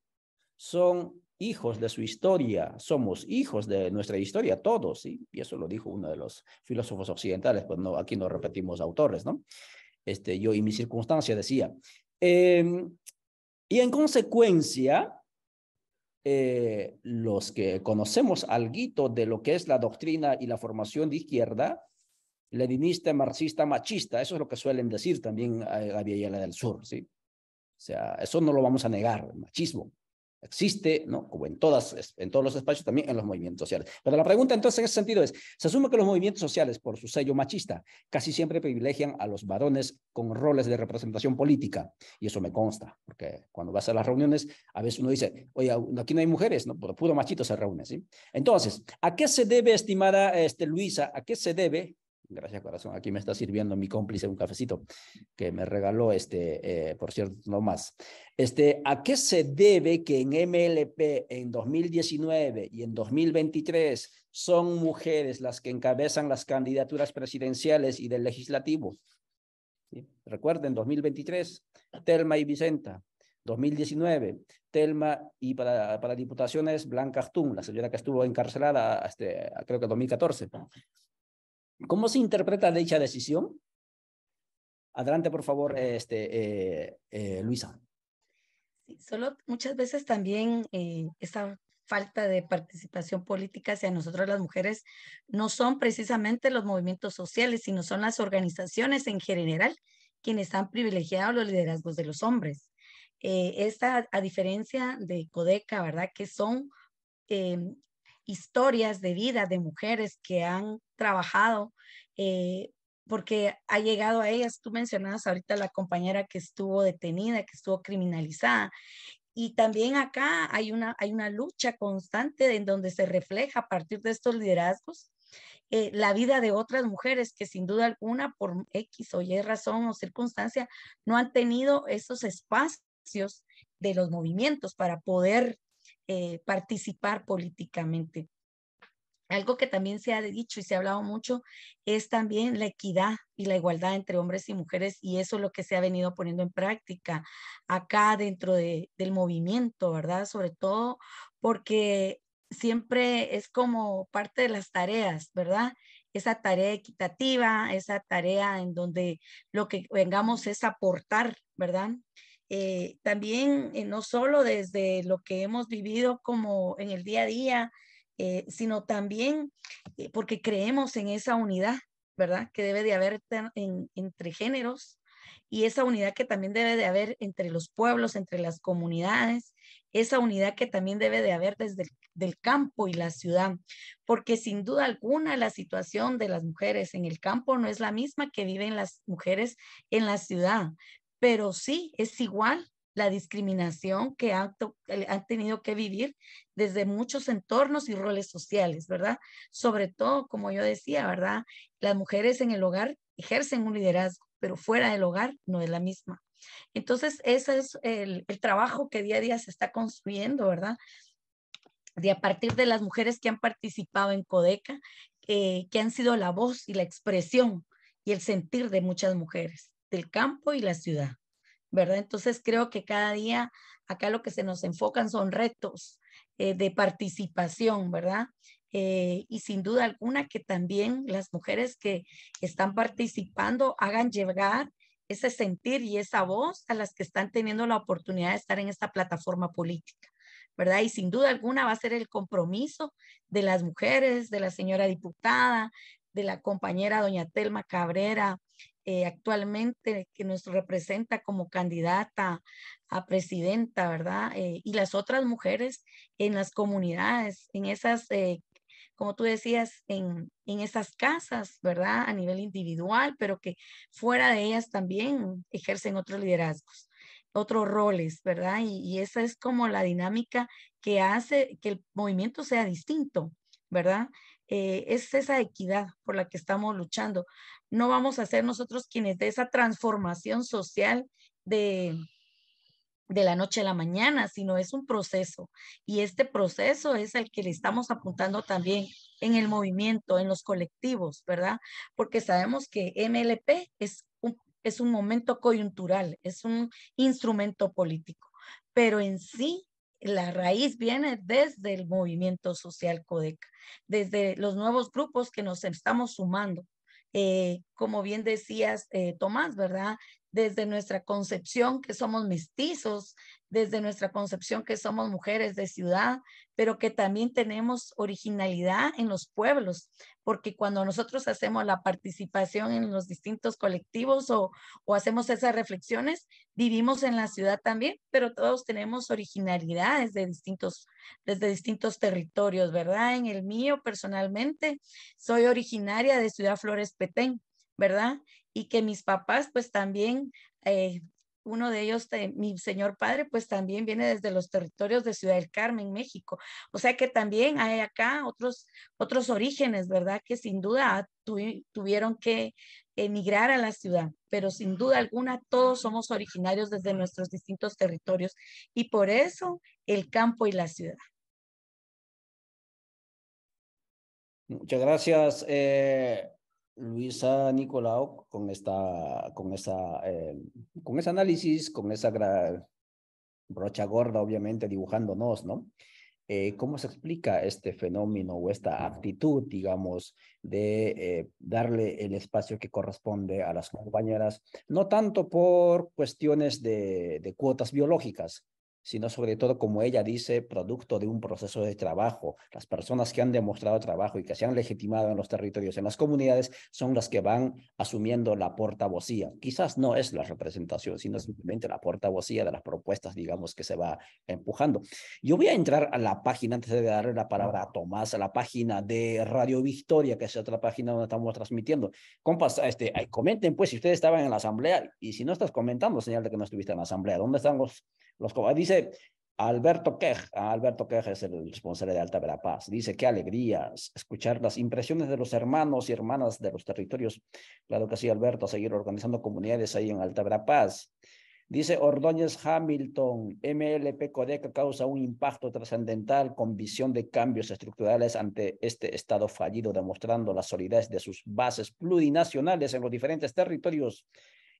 son hijos de su historia, somos hijos de nuestra historia todos, ¿sí? Y eso lo dijo uno de los filósofos occidentales, pues no, aquí no repetimos autores, ¿no? Yo y mi circunstancia decía. Y en consecuencia, los que conocemos alguito de lo que es la doctrina y la formación de izquierda, leninista, marxista, machista, eso es lo que suelen decir también a Villela del Sur, ¿sí? O sea, eso no lo vamos a negar, el machismo existe, ¿no? Como en todos los espacios, también en los movimientos sociales. Pero la pregunta entonces en ese sentido es, se asume que los movimientos sociales, por su sello machista, casi siempre privilegian a los varones con roles de representación política, y eso me consta, porque cuando vas a las reuniones, a veces uno dice, oye, aquí no hay mujeres, ¿no? Puro machito se reúne, ¿sí? Entonces, ¿a qué se debe, estimada Luisa, a qué se debe? Gracias, corazón. Aquí me está sirviendo mi cómplice un cafecito que me regaló, por cierto, no más. ¿A qué se debe que en MLP en 2019 y en 2023 son mujeres las que encabezan las candidaturas presidenciales y del legislativo? ¿Sí? Recuerden, 2023, Telma y Vicenta. 2019, Telma y para diputaciones, Blanca Achtún, la señora que estuvo encarcelada creo que 2014. ¿Cómo se interpreta dicha decisión? Adelante, por favor, Luisa. Sí, solo muchas veces también esa falta de participación política hacia nosotros las mujeres no son precisamente los movimientos sociales, sino son las organizaciones en general quienes han privilegiado los liderazgos de los hombres. Esta, a diferencia de Codeca, ¿verdad? Que son eh, historias de vida de mujeres que han trabajado porque ha llegado a ellas. Tú mencionabas ahorita la compañera que estuvo detenida, que estuvo criminalizada. Y también acá hay una lucha constante en donde se refleja a partir de estos liderazgos la vida de otras mujeres que sin duda alguna por X o Y razón o circunstancia no han tenido esos espacios de los movimientos para poder participar políticamente. Algo que también se ha dicho y se ha hablado mucho es también la equidad y la igualdad entre hombres y mujeres, y eso es lo que se ha venido poniendo en práctica acá dentro del movimiento, ¿verdad? Sobre todo porque siempre es como parte de las tareas, ¿verdad? Esa tarea equitativa, esa tarea en donde lo que vengamos es aportar, ¿verdad? También no solo desde lo que hemos vivido como en el día a día, sino también porque creemos en esa unidad, ¿verdad? Que debe de haber entre géneros y esa unidad que también debe de haber entre los pueblos, entre las comunidades, esa unidad que también debe de haber desde el campo y la ciudad, porque sin duda alguna la situación de las mujeres en el campo no es la misma que viven las mujeres en la ciudad, pero sí es igual la discriminación que han tenido que vivir desde muchos entornos y roles sociales, ¿verdad? Sobre todo, como yo decía, ¿verdad? Las mujeres en el hogar ejercen un liderazgo, pero fuera del hogar no es la misma. Entonces, ese es el trabajo que día a día se está construyendo, ¿verdad? De a partir de las mujeres que han participado en Codeca, que han sido la voz y la expresión y el sentir de muchas mujeres del campo y la ciudad. ¿verdad? Entonces creo que cada día acá lo que se nos enfocan son retos de participación, ¿verdad? Y sin duda alguna que también las mujeres que están participando hagan llegar ese sentir y esa voz a las que están teniendo la oportunidad de estar en esta plataforma política, ¿verdad? Y sin duda alguna va a ser el compromiso de las mujeres, de la señora diputada, de la compañera doña Telma Cabrera, actualmente que nos representa como candidata a presidenta, ¿verdad? Y las otras mujeres en las comunidades, en esas, como tú decías, en esas casas, ¿verdad? A nivel individual, pero que fuera de ellas también ejercen otros liderazgos, otros roles, ¿verdad? Y esa es como la dinámica que hace que el movimiento sea distinto, ¿verdad? Es esa equidad por la que estamos luchando. No vamos a ser nosotros quienes de esa transformación social de la noche a la mañana, sino es un proceso. Y este proceso es el que le estamos apuntando también en el movimiento, en los colectivos, ¿verdad? Porque sabemos que MLP es un momento coyuntural, es un instrumento político, pero en sí la raíz viene desde el movimiento social Codeca, desde los nuevos grupos que nos estamos sumando. Como bien decías, Tomás, ¿verdad? Desde nuestra concepción que somos mestizos, desde nuestra concepción que somos mujeres de ciudad, pero que también tenemos originalidad en los pueblos, porque cuando nosotros hacemos la participación en los distintos colectivos o hacemos esas reflexiones, vivimos en la ciudad también, pero todos tenemos originalidades desde distintos territorios, ¿verdad? En el mío, personalmente, soy originaria de Ciudad Flores Petén, ¿verdad? Y que mis papás pues también, uno de ellos, mi señor padre, pues también viene desde los territorios de Ciudad del Carmen, México. O sea que también hay acá otros orígenes, ¿verdad? Que sin duda tuvieron que emigrar a la ciudad, pero sin duda alguna todos somos originarios desde nuestros distintos territorios y por eso el campo y la ciudad. Muchas gracias, Luisa Nicolau, con ese análisis, con esa brocha gorda, obviamente, dibujándonos, ¿no? ¿Cómo se explica este fenómeno o esta actitud, digamos, de darle el espacio que corresponde a las compañeras, no tanto por cuestiones de cuotas biológicas, sino sobre todo, como ella dice, producto de un proceso de trabajo? Las personas que han demostrado trabajo y que se han legitimado en los territorios, en las comunidades, son las que van asumiendo la portavocía. Quizás no es la representación, sino simplemente la portavocía de las propuestas, digamos, que se va empujando. Yo voy a entrar a la página, antes de darle la palabra a Tomás, a la página de Radio Victoria, que es otra página donde estamos transmitiendo. Compas, comenten pues si ustedes estaban en la asamblea, y si no estás comentando, señal de que no estuviste en la asamblea. ¿Dónde están los dice Alberto Quej es el responsable de Alta Verapaz. Dice, qué alegría escuchar las impresiones de los hermanos y hermanas de los territorios. Claro que sí, Alberto, a seguir organizando comunidades ahí en Alta Verapaz. Dice Ordóñez Hamilton, MLP Codeca causa un impacto trascendental con visión de cambios estructurales ante este estado fallido, demostrando la solidez de sus bases plurinacionales en los diferentes territorios.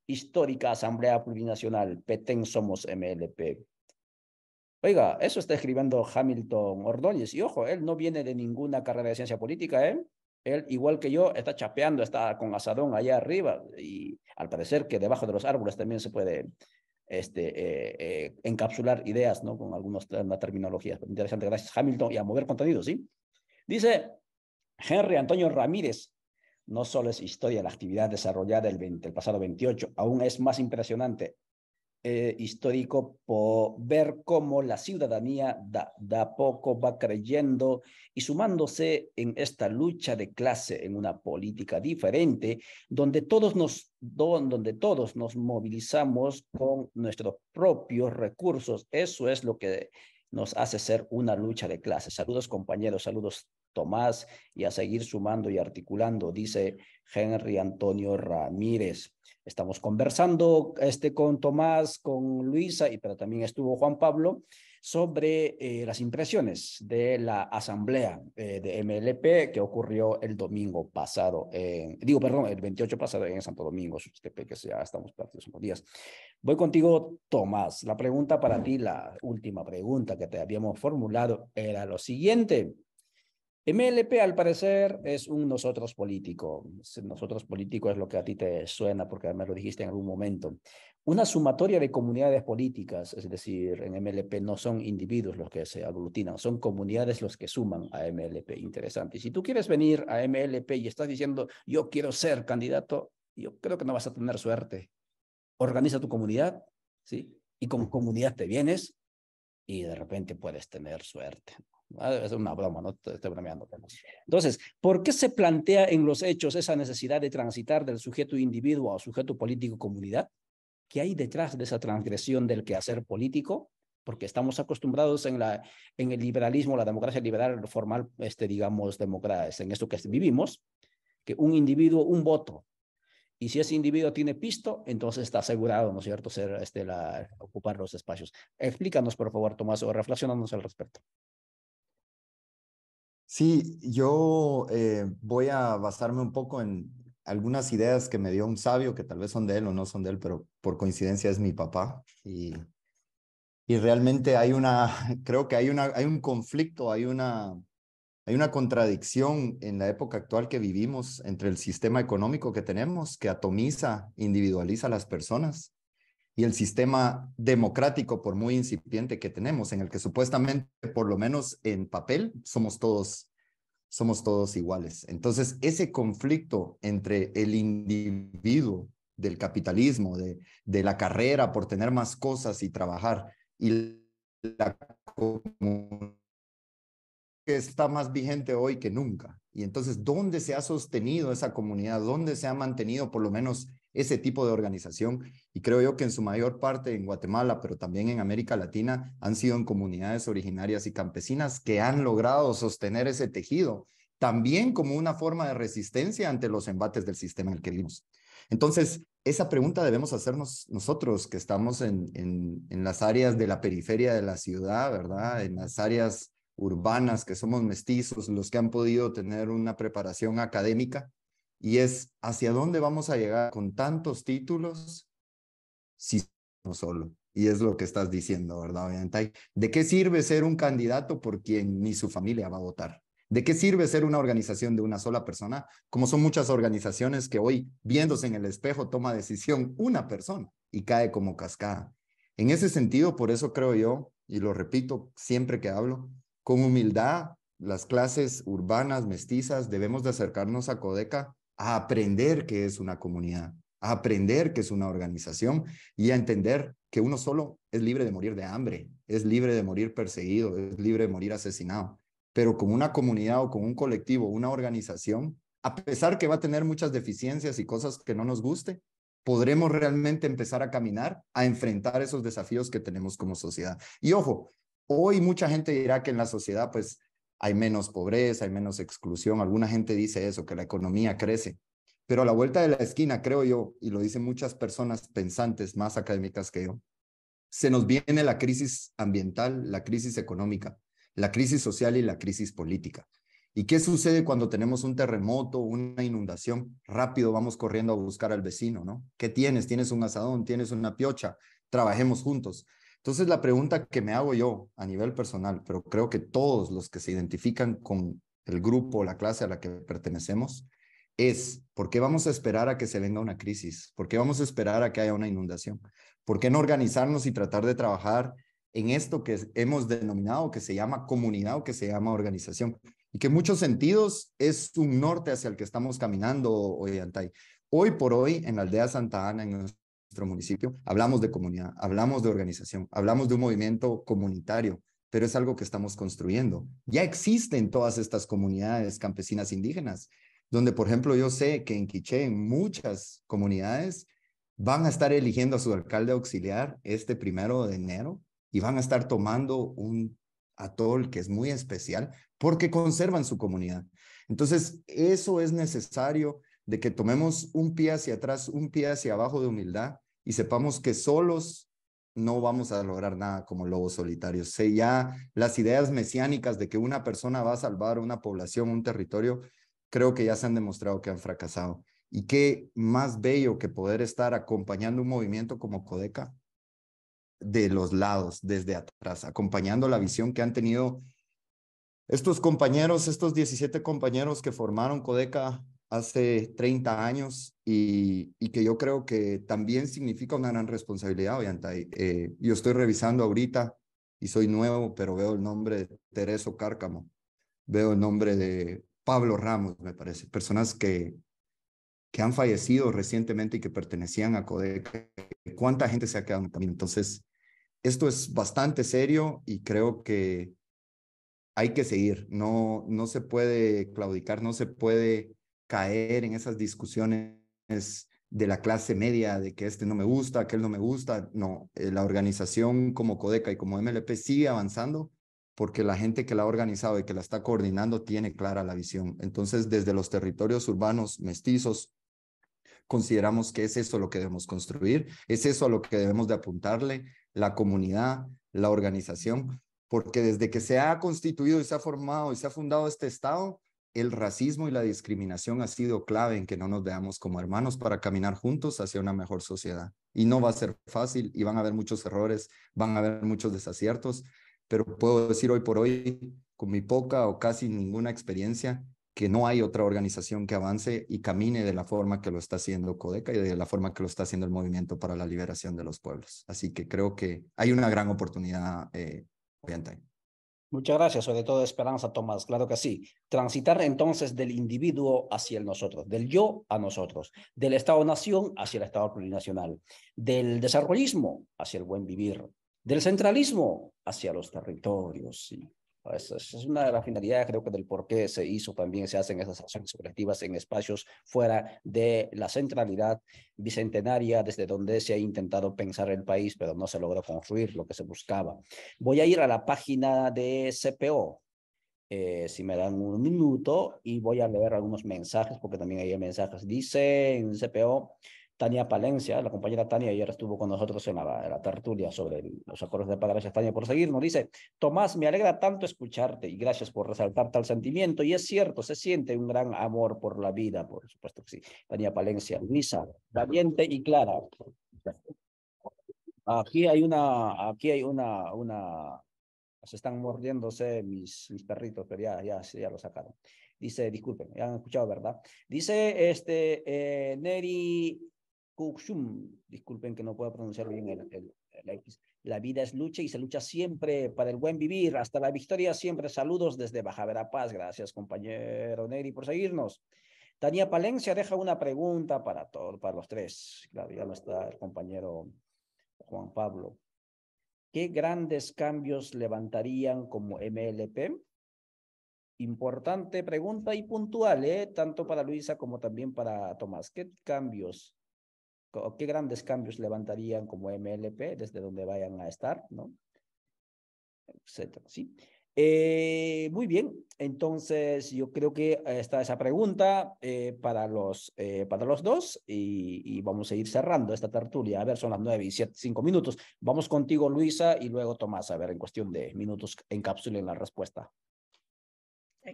Histórica Asamblea Plurinacional, Petén Somos MLP. Oiga, eso está escribiendo Hamilton Ordóñez. Y ojo, él no viene de ninguna carrera de ciencia política, ¿eh? Él, igual que yo, está chapeando, está con asadón allá arriba. Y al parecer que debajo de los árboles también se puede encapsular ideas, ¿no? Con una terminología interesante. Gracias, Hamilton. Y a mover contenido, ¿sí? Dice Henry Antonio Ramírez. No solo es historia de la actividad desarrollada el pasado 28, aún es más impresionante, histórico, por ver cómo la ciudadanía de a poco va creyendo y sumándose en esta lucha de clase, en una política diferente, donde todos nos movilizamos con nuestros propios recursos. Eso es lo que nos hace ser una lucha de clase. Saludos, compañeros, saludos, Tomás, y a seguir sumando y articulando, dice Henry Antonio Ramírez. Estamos conversando con Tomás, con Luisa, pero también estuvo Juan Pablo, sobre las impresiones de la asamblea de MLP que ocurrió el domingo pasado, el 28 pasado en Santo Domingo, que ya estamos prácticamente 5 días. Voy contigo, Tomás. La pregunta para ti, la última pregunta que te habíamos formulado era lo siguiente. MLP al parecer es un nosotros político. Nosotros político es lo que a ti te suena porque me lo dijiste en algún momento. Una sumatoria de comunidades políticas, es decir, en MLP no son individuos los que se aglutinan, son comunidades los que suman a MLP. Interesante. Y si tú quieres venir a MLP y estás diciendo, yo quiero ser candidato, yo creo que no vas a tener suerte. Organiza tu comunidad, ¿sí? Y con comunidad te vienes y de repente puedes tener suerte. Es una broma, no te estoy bromeando. Entonces, ¿por qué se plantea en los hechos esa necesidad de transitar del sujeto individuo al sujeto político comunidad? ¿Qué hay detrás de esa transgresión del quehacer político? Porque estamos acostumbrados en el liberalismo, la democracia liberal formal, digamos, democracia, en esto que vivimos, que un individuo, un voto. Y si ese individuo tiene pisto, entonces está asegurado, ¿no es cierto?, ocupar los espacios. Explícanos, por favor, Tomás, o reflexionamos al respecto. Sí, yo voy a basarme un poco en algunas ideas que me dio un sabio, que tal vez son de él o no son de él, pero por coincidencia es mi papá. Y realmente creo que hay un conflicto, hay una contradicción en la época actual que vivimos entre el sistema económico que tenemos, que atomiza, individualiza a las personas, y el sistema democrático, por muy incipiente que tenemos, en el que supuestamente, por lo menos en papel, somos todos iguales. Entonces, ese conflicto entre el individuo del capitalismo, de la carrera por tener más cosas y trabajar, y la comunidad, que está más vigente hoy que nunca. Y entonces, ¿dónde se ha sostenido esa comunidad? ¿Dónde se ha mantenido por lo menos ese tipo de organización? Y creo yo que en su mayor parte en Guatemala, pero también en América Latina, han sido en comunidades originarias y campesinas que han logrado sostener ese tejido, también como una forma de resistencia ante los embates del sistema en el que vivimos. Entonces, esa pregunta debemos hacernos nosotros que estamos en las áreas de la periferia de la ciudad, ¿verdad? En las áreas urbanas, que somos mestizos, los que han podido tener una preparación académica, y es hacia dónde vamos a llegar con tantos títulos si no solo. Y es lo que estás diciendo, ¿verdad, Ollantay? ¿De qué sirve ser un candidato por quien ni su familia va a votar? ¿De qué sirve ser una organización de una sola persona? Como son muchas organizaciones que hoy, viéndose en el espejo, toma decisión una persona y cae como cascada. En ese sentido, por eso creo yo, y lo repito siempre que hablo, con humildad, las clases urbanas, mestizas, debemos de acercarnos a Codeca a aprender qué es una comunidad, a aprender qué es una organización y a entender que uno solo es libre de morir de hambre, es libre de morir perseguido, es libre de morir asesinado. Pero con una comunidad o con un colectivo, una organización, a pesar que va a tener muchas deficiencias y cosas que no nos guste, podremos realmente empezar a caminar, a enfrentar esos desafíos que tenemos como sociedad. Y ojo, hoy mucha gente dirá que en la sociedad pues hay menos pobreza, hay menos exclusión. Alguna gente dice eso, que la economía crece. Pero a la vuelta de la esquina, creo yo, y lo dicen muchas personas pensantes más académicas que yo, se nos viene la crisis ambiental, la crisis económica, la crisis social y la crisis política. ¿Y qué sucede cuando tenemos un terremoto, una inundación? Rápido vamos corriendo a buscar al vecino, ¿no? ¿Qué tienes? ¿Tienes un asadón? ¿Tienes una piocha? Trabajemos juntos. Entonces, la pregunta que me hago yo a nivel personal, pero creo que todos los que se identifican con el grupo o la clase a la que pertenecemos, es ¿por qué vamos a esperar a que se venga una crisis? ¿Por qué vamos a esperar a que haya una inundación? ¿Por qué no organizarnos y tratar de trabajar en esto que hemos denominado, que se llama comunidad o que se llama organización? Y que en muchos sentidos es un norte hacia el que estamos caminando, Ollantay. Hoy por hoy, en la aldea Santa Ana, en nuestro municipio, hablamos de comunidad, hablamos de organización, hablamos de un movimiento comunitario, pero es algo que estamos construyendo. Ya existen todas estas comunidades campesinas indígenas, donde, por ejemplo, yo sé que en Quiché, en muchas comunidades, van a estar eligiendo a su alcalde auxiliar este 1 de enero y van a estar tomando un atol que es muy especial porque conservan su comunidad. Entonces, eso es necesario de que tomemos un pie hacia atrás, un pie hacia abajo de humildad y sepamos que solos no vamos a lograr nada como lobos solitarios. Ya las ideas mesiánicas de que una persona va a salvar una población, un territorio, creo que ya se han demostrado que han fracasado. Y qué más bello que poder estar acompañando un movimiento como Codeca de los lados, desde atrás, acompañando la visión que han tenido estos compañeros, estos 17 compañeros que formaron Codeca hace 30 años y que yo creo que también significa una gran responsabilidad, Ollantay. Yo estoy revisando ahorita y soy nuevo, pero veo el nombre de Tereso Cárcamo, veo el nombre de Pablo Ramos, me parece, personas que han fallecido recientemente y que pertenecían a Codeca. ¿Cuánta gente se ha quedado en el camino? Entonces, esto es bastante serio y creo que hay que seguir, no se puede claudicar, no se puede caer en esas discusiones de la clase media, de que este no me gusta, aquel no me gusta. No, la organización como Codeca y como MLP sigue avanzando porque la gente que la ha organizado y que la está coordinando tiene clara la visión. Entonces, desde los territorios urbanos mestizos, consideramos que es eso lo que debemos construir, es eso a lo que debemos de apuntarle, la comunidad, la organización, porque desde que se ha constituido y se ha formado y se ha fundado este Estado, el racismo y la discriminación ha sido clave en que no nos veamos como hermanos para caminar juntos hacia una mejor sociedad. Y no va a ser fácil y van a haber muchos errores, van a haber muchos desaciertos, pero puedo decir hoy por hoy, con mi poca o casi ninguna experiencia, que no hay otra organización que avance y camine de la forma que lo está haciendo Codeca y de la forma que lo está haciendo el Movimiento para la Liberación de los Pueblos. Así que creo que hay una gran oportunidad, Ollantay. Muchas gracias, sobre todo Esperanza Tomás, claro que sí. Transitar entonces del individuo hacia el nosotros, del yo a nosotros, del Estado-nación hacia el Estado plurinacional, del desarrollismo hacia el buen vivir, del centralismo hacia los territorios, sí. Esa es una de las finalidades, creo que del por qué se hizo también, se hacen esas acciones colectivas en espacios fuera de la centralidad bicentenaria, desde donde se ha intentado pensar el país, pero no se logró construir lo que se buscaba. Voy a ir a la página de CPO, si me dan un minuto, y voy a leer algunos mensajes, porque también hay mensajes. Dice en CPO, Tania Palencia, la compañera Tania, ayer estuvo con nosotros en la tertulia sobre los acuerdos de paz. Gracias, Tania, por seguirnos. Dice, Tomás, me alegra tanto escucharte y gracias por resaltar tal sentimiento. Y es cierto, se siente un gran amor por la vida, por supuesto que sí. Tania Palencia, Luisa, valiente y clara. Aquí hay una, se están mordiéndose mis perritos, pero ya lo sacaron. Dice, disculpen, ya han escuchado, ¿verdad? Dice Neri Kuxum, disculpen que no puedo pronunciar bien el X. La vida es lucha y se lucha siempre para el buen vivir, hasta la victoria siempre. Saludos desde Baja Verapaz. Gracias, compañero Neri, por seguirnos. Tania Palencia deja una pregunta para todos, para los tres. Claro, ya no está el compañero Juan Pablo. ¿Qué grandes cambios levantarían como MLP? Importante pregunta y puntual, tanto para Luisa como también para Tomás. ¿Qué cambios, qué grandes cambios levantarían como MLP desde donde vayan a estar, ¿no? Etcétera, ¿sí? Muy bien, entonces yo creo que está esa pregunta para los dos y vamos a ir cerrando esta tertulia. A ver, son las 9:05. Vamos contigo, Luisa, y luego Tomás, a ver, en cuestión de minutos encapsulen la respuesta.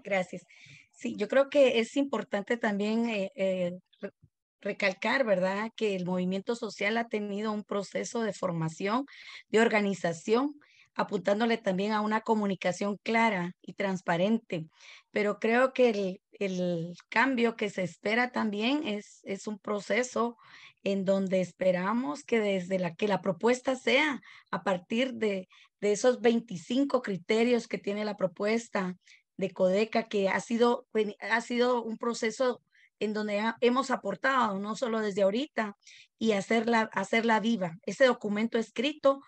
Gracias. Sí, yo creo que es importante también recalcar, ¿verdad?, que el movimiento social ha tenido un proceso de formación, de organización, apuntándole también a una comunicación clara y transparente. Pero creo que el cambio que se espera también es un proceso en donde esperamos que que la propuesta sea a partir de esos 25 criterios que tiene la propuesta de Codeca, que ha sido un proceso en donde hemos aportado, no solo desde ahorita, y hacerla viva. Ese documento escrito,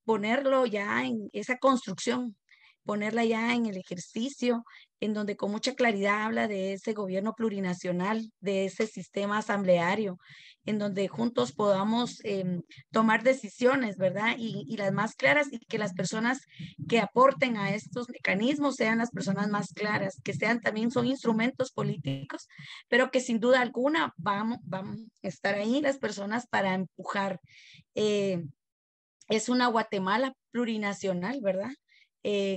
ponerlo ya en esa construcción, ponerla ya en el ejercicio, en donde con mucha claridad habla de ese gobierno plurinacional, de ese sistema asambleario, en donde juntos podamos tomar decisiones, ¿verdad? Y las más claras, y que las personas que aporten a estos mecanismos sean las personas más claras, que sean también son instrumentos políticos, pero que sin duda alguna vamos a estar ahí las personas para empujar es una Guatemala plurinacional, ¿verdad?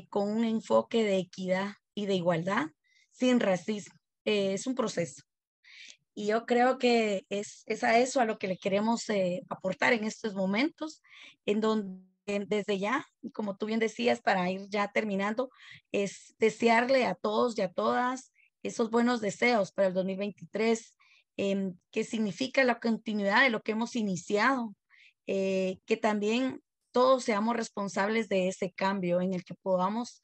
Con un enfoque de equidad y de igualdad, sin racismo. Es un proceso. Y yo creo que es a eso a lo que le queremos aportar en estos momentos, en donde desde ya, como tú bien decías, para ir ya terminando, es desearle a todos y a todas esos buenos deseos para el 2023, que significa la continuidad de lo que hemos iniciado, que también todos seamos responsables de ese cambio en el que podamos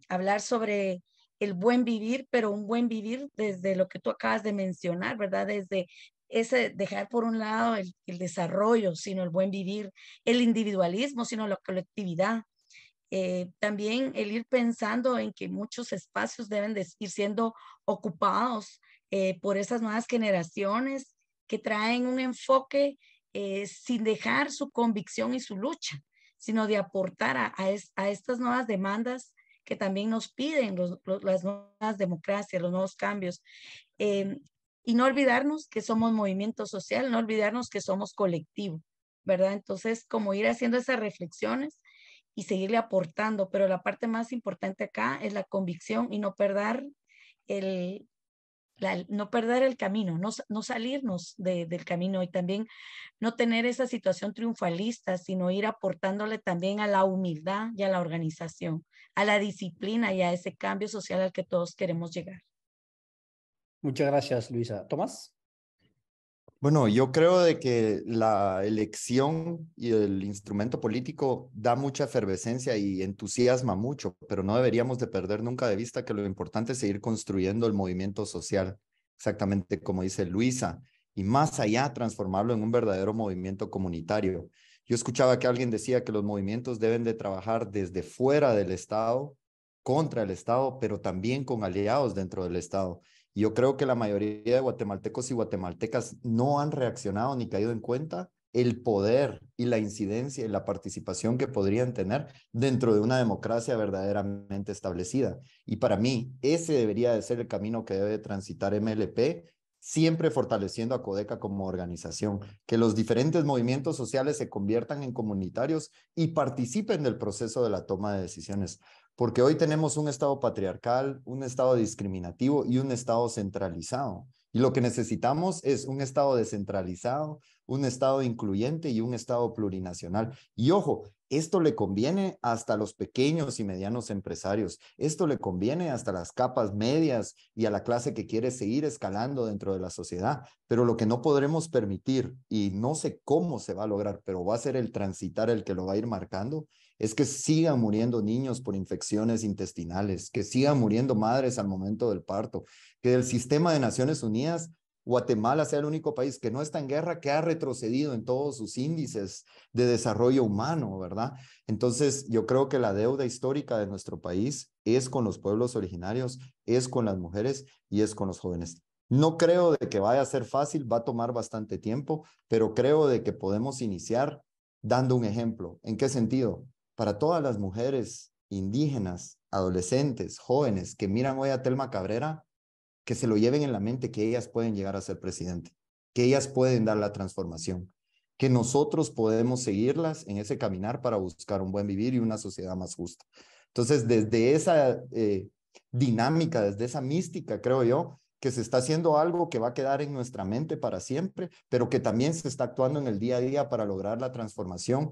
hablar sobre el buen vivir, pero un buen vivir desde lo que tú acabas de mencionar, ¿verdad? Desde ese dejar por un lado el desarrollo, sino el buen vivir, el individualismo, sino la colectividad. También el ir pensando en que muchos espacios deben de ir siendo ocupados por esas nuevas generaciones que traen un enfoque sin dejar su convicción y su lucha, sino de aportar a estas nuevas demandas que también nos piden las nuevas democracias, los nuevos cambios. Eh, y no olvidarnos que somos movimiento social, no olvidarnos que somos colectivo, ¿verdad? Entonces, como ir haciendo esas reflexiones y seguirle aportando, pero la parte más importante acá es la convicción y no perder el, no perder el camino, no salirnos del camino y también no tener esa situación triunfalista, sino ir aportándole también a la humildad y a la organización, a la disciplina y a ese cambio social al que todos queremos llegar. Muchas gracias, Luisa. Tomás. Bueno, yo creo de que la elección y el instrumento político da mucha efervescencia y entusiasma mucho, pero no deberíamos de perder nunca de vista que lo importante es seguir construyendo el movimiento social, exactamente como dice Luisa, y más allá transformarlo en un verdadero movimiento comunitario. Yo escuchaba que alguien decía que los movimientos deben de trabajar desde fuera del Estado, contra el Estado, pero también con aliados dentro del Estado. Yo creo que la mayoría de guatemaltecos y guatemaltecas no han reaccionado ni caído en cuenta el poder y la incidencia y la participación que podrían tener dentro de una democracia verdaderamente establecida. Y para mí, ese debería de ser el camino que debe transitar MLP, siempre fortaleciendo a Codeca como organización, que los diferentes movimientos sociales se conviertan en comunitarios y participen del proceso de la toma de decisiones. Porque hoy tenemos un Estado patriarcal, un Estado discriminativo y un Estado centralizado. Y lo que necesitamos es un Estado descentralizado, un Estado incluyente y un Estado plurinacional. Y ojo, esto le conviene hasta a los pequeños y medianos empresarios. Esto le conviene hasta las capas medias y a la clase que quiere seguir escalando dentro de la sociedad. Pero lo que no podremos permitir, y no sé cómo se va a lograr, pero va a ser el transitar el que lo va a ir marcando, es que sigan muriendo niños por infecciones intestinales, que sigan muriendo madres al momento del parto, que del sistema de Naciones Unidas, Guatemala sea el único país que no está en guerra, que ha retrocedido en todos sus índices de desarrollo humano, ¿verdad? Entonces, yo creo que la deuda histórica de nuestro país es con los pueblos originarios, es con las mujeres y es con los jóvenes. No creo de que vaya a ser fácil, va a tomar bastante tiempo, pero creo de que podemos iniciar dando un ejemplo. ¿En qué sentido? Para todas las mujeres indígenas, adolescentes, jóvenes que miran hoy a Telma Cabrera, que se lo lleven en la mente que ellas pueden llegar a ser presidente, que ellas pueden dar la transformación, que nosotros podemos seguirlas en ese caminar para buscar un buen vivir y una sociedad más justa. Entonces, desde esa dinámica, desde esa mística, creo yo, que se está haciendo algo que va a quedar en nuestra mente para siempre, pero que también se está actuando en el día a día para lograr la transformación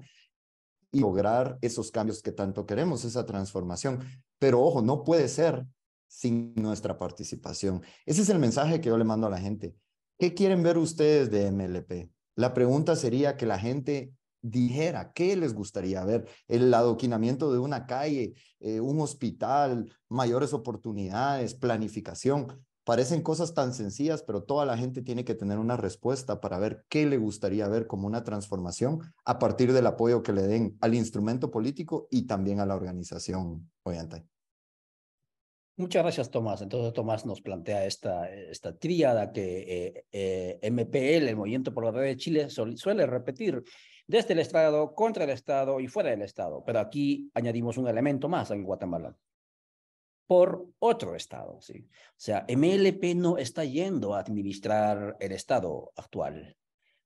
y lograr esos cambios que tanto queremos, esa transformación. Pero ojo, no puede ser sin nuestra participación. Ese es el mensaje que yo le mando a la gente. ¿Qué quieren ver ustedes de MLP? La pregunta sería que la gente dijera qué les gustaría ver: el adoquinamiento de una calle, un hospital, mayores oportunidades, planificación. Parecen cosas tan sencillas, pero toda la gente tiene que tener una respuesta para ver qué le gustaría ver como una transformación a partir del apoyo que le den al instrumento político y también a la organización Ollantay. Muchas gracias, Tomás. Entonces, Tomás nos plantea esta tríada que MPL, el Movimiento por la Verdad de Chile, suele repetir desde el Estado, contra el Estado y fuera del Estado. Pero aquí añadimos un elemento más en Guatemala: por otro Estado, ¿sí? O sea, MLP no está yendo a administrar el Estado actual.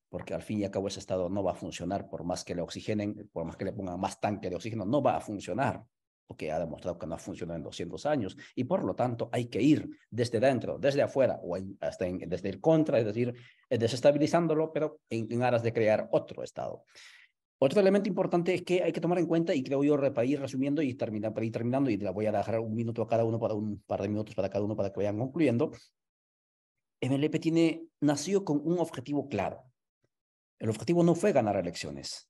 porque al fin y al cabo ese estado no va a funcionar por más que le oxigenen, por más que le pongan más tanque de oxígeno, no va a funcionar, porque ha demostrado que no ha funcionado en 200 años, y por lo tanto hay que ir desde dentro, desde afuera, o desde el contra, es decir, desestabilizándolo, pero en aras de crear otro estado. Otro elemento importante es que hay que tomar en cuenta, y creo yo, para ir resumiendo y para ir terminando, y le voy a dejar un minuto a cada uno, para un par de minutos para cada uno para que vayan concluyendo. MLP nació con un objetivo claro. El objetivo no fue ganar elecciones.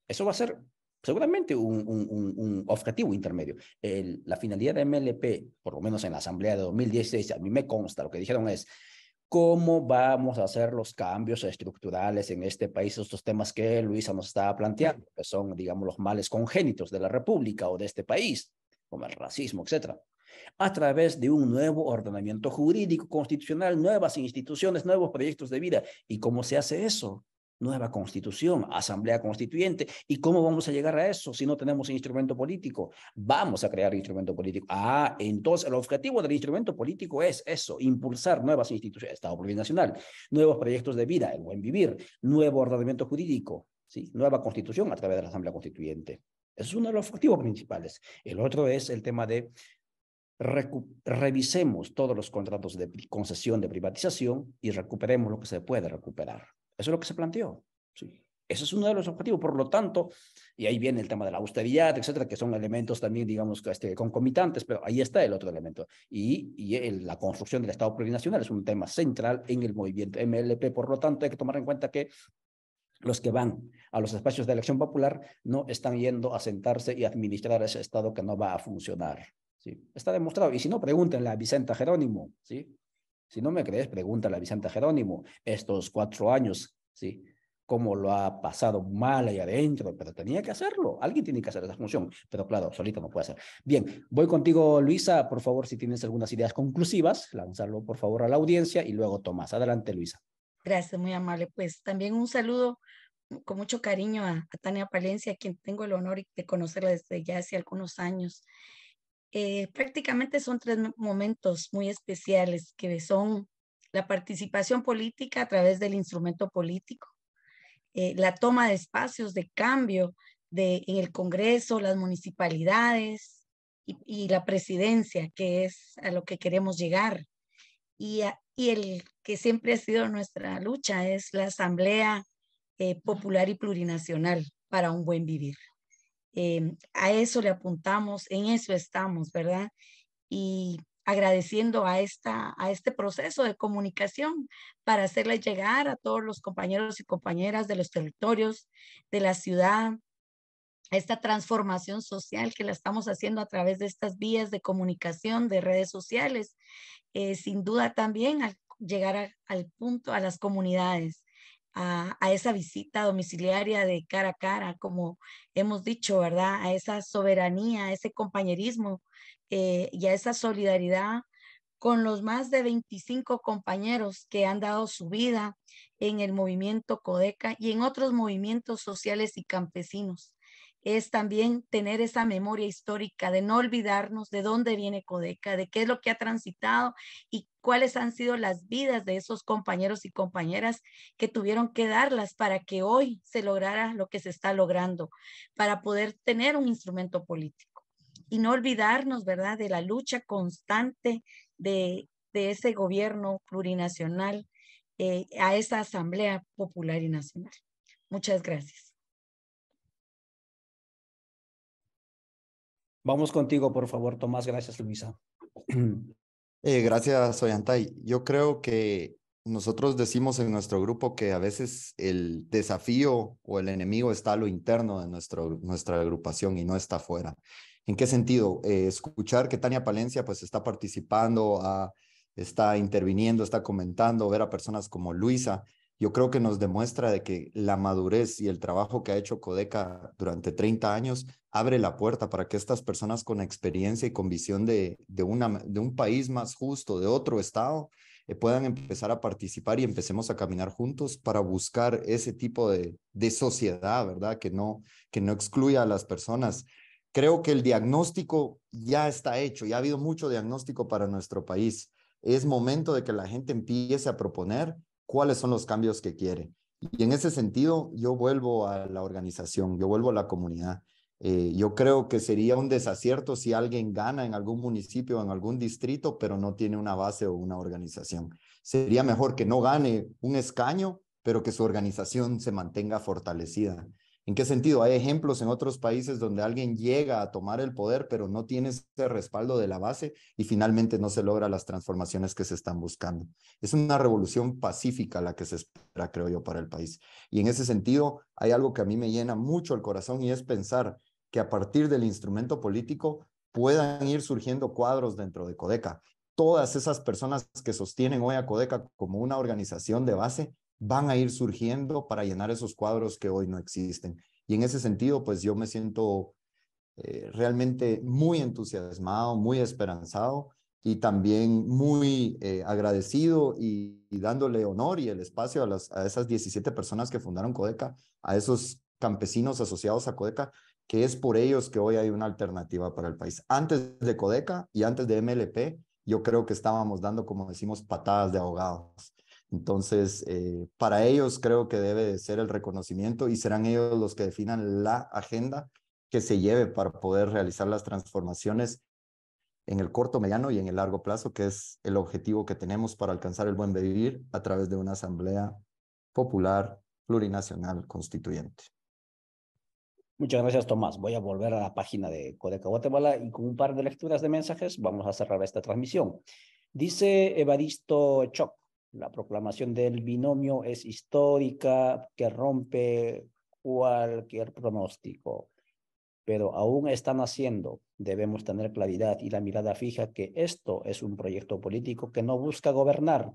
Eso va a ser seguramente un objetivo intermedio. La finalidad de MLP, por lo menos en la asamblea de 2016, a mí me consta, lo que dijeron es, ¿cómo vamos a hacer los cambios estructurales en este país? Estos temas que Luisa nos estaba planteando, que son, digamos, los males congénitos de la República o de este país, como el racismo, etcétera, a través de un nuevo ordenamiento jurídico constitucional, nuevas instituciones, nuevos proyectos de vida. ¿Y cómo se hace eso? Nueva constitución, asamblea constituyente. ¿Y cómo vamos a llegar a eso si no tenemos instrumento político? Vamos a crear instrumento político. Entonces el objetivo del instrumento político es eso, impulsar nuevas instituciones, Estado plurinacional, nuevos proyectos de vida, el buen vivir, nuevo ordenamiento jurídico, ¿sí? Nueva constitución a través de la asamblea constituyente. Ese es uno de los objetivos principales. El otro es el tema de revisemos todos los contratos de concesión de privatización y recuperemos lo que se puede recuperar. Eso es lo que se planteó. Sí. Ese es uno de los objetivos. Por lo tanto, y ahí viene el tema de la austeridad, etcétera, que son elementos también, digamos, concomitantes, pero ahí está el otro elemento. Y la construcción del Estado plurinacional es un tema central en el movimiento MLP. Por lo tanto, hay que tomar en cuenta que los que van a los espacios de elección popular no están yendo a sentarse y administrar ese Estado que no va a funcionar. ¿Sí? Está demostrado. Y si no, pregúntenle a Vicenta Jerónimo. ¿Sí? Si no me crees, pregúntale a Vicenta Jerónimo. Estos 4 años, ¿sí? Cómo lo ha pasado mal ahí adentro, pero tenía que hacerlo. Alguien tiene que hacer esa función, pero claro, solito no puede hacer. Bien, voy contigo, Luisa. Por favor, si tienes algunas ideas conclusivas, lánzalo por favor a la audiencia y luego Tomás. Adelante, Luisa. Gracias, muy amable. Pues también un saludo con mucho cariño a Tania Palencia, a quien tengo el honor de conocerla desde ya hace algunos años. Prácticamente son 3 momentos muy especiales, que son la participación política a través del instrumento político, la toma de espacios de cambio en el Congreso, las municipalidades y la presidencia, que es a lo que queremos llegar. Y el que siempre ha sido nuestra lucha es la Asamblea Popular y Plurinacional para un buen vivir. A eso le apuntamos, en eso estamos, ¿verdad? Y agradeciendo a este proceso de comunicación para hacerle llegar a todos los compañeros y compañeras de los territorios, de la ciudad, esta transformación social que la estamos haciendo a través de estas vías de comunicación, de redes sociales, sin duda también al llegar al punto, a las comunidades, a esa visita domiciliaria de cara a cara, como hemos dicho, ¿verdad? A esa soberanía, a ese compañerismo y a esa solidaridad con los más de 25 compañeros que han dado su vida en el movimiento Codeca y en otros movimientos sociales y campesinos. Es también tener esa memoria histórica de no olvidarnos de dónde viene Codeca, de qué es lo que ha transitado y cuáles han sido las vidas de esos compañeros y compañeras que tuvieron que darlas para que hoy se lograra lo que se está logrando, para poder tener un instrumento político. Y no olvidarnos, ¿verdad?, de la lucha constante de ese gobierno plurinacional a esa Asamblea Popular y Nacional. Muchas gracias. Vamos contigo, por favor, Tomás. Gracias, Luisa. Gracias, Ollantay. Yo creo que nosotros decimos en nuestro grupo que a veces el desafío o el enemigo está a lo interno de nuestra agrupación y no está afuera. ¿En qué sentido? Escuchar que Tania Palencia pues está participando, está interviniendo, está comentando, ver a personas como Luisa, yo creo que nos demuestra de que la madurez y el trabajo que ha hecho Codeca durante 30 años abre la puerta para que estas personas con experiencia y con visión de un país más justo, de otro estado, puedan empezar a participar y empecemos a caminar juntos para buscar ese tipo de sociedad, ¿verdad? Que no excluya a las personas. Creo que el diagnóstico ya está hecho, ya ha habido mucho diagnóstico para nuestro país. Es momento de que la gente empiece a proponer cuáles son los cambios que quiere. Y en ese sentido, yo vuelvo a la organización, yo vuelvo a la comunidad. Yo creo que sería un desacierto si alguien gana en algún municipio o en algún distrito, pero no tiene una base o una organización. Sería mejor que no gane un escaño, pero que su organización se mantenga fortalecida. ¿En qué sentido? Hay ejemplos en otros países donde alguien llega a tomar el poder, pero no tiene ese respaldo de la base y finalmente no se logra las transformaciones que se están buscando. Es una revolución pacífica la que se espera, creo yo, para el país. Y en ese sentido, hay algo que a mí me llena mucho el corazón y es pensar que a partir del instrumento político puedan ir surgiendo cuadros dentro de Codeca. Todas esas personas que sostienen hoy a Codeca como una organización de base van a ir surgiendo para llenar esos cuadros que hoy no existen. Y en ese sentido, pues yo me siento realmente muy entusiasmado, muy esperanzado y también muy agradecido y dándole honor y el espacio a esas 17 personas que fundaron Codeca, a esos campesinos asociados a Codeca, que es por ellos que hoy hay una alternativa para el país. Antes de Codeca y antes de MLP, yo creo que estábamos dando, como decimos, patadas de ahogados. Entonces, para ellos creo que debe de ser el reconocimiento y serán ellos los que definan la agenda que se lleve para poder realizar las transformaciones en el corto, mediano y en el largo plazo, que es el objetivo que tenemos para alcanzar el buen vivir a través de una asamblea popular plurinacional constituyente. Muchas gracias, Tomás. Voy a volver a la página de Codeca Guatemala y con un par de lecturas de mensajes vamos a cerrar esta transmisión. Dice Evaristo Choc, la proclamación del binomio es histórica, que rompe cualquier pronóstico, pero aún están haciendo. Debemos tener claridad y la mirada fija que esto es un proyecto político que no busca gobernar.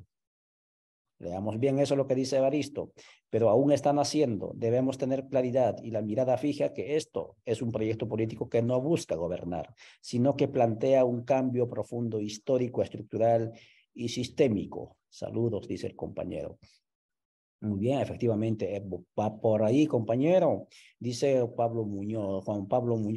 Leamos bien eso lo que dice Evaristo, pero aún están haciendo. Debemos tener claridad y la mirada fija que esto es un proyecto político que no busca gobernar, sino que plantea un cambio profundo, histórico, estructural y sistémico. Saludos, dice el compañero. Muy bien, efectivamente, va por ahí, compañero. Dice Pablo Muñoz, Juan Pablo Muñoz.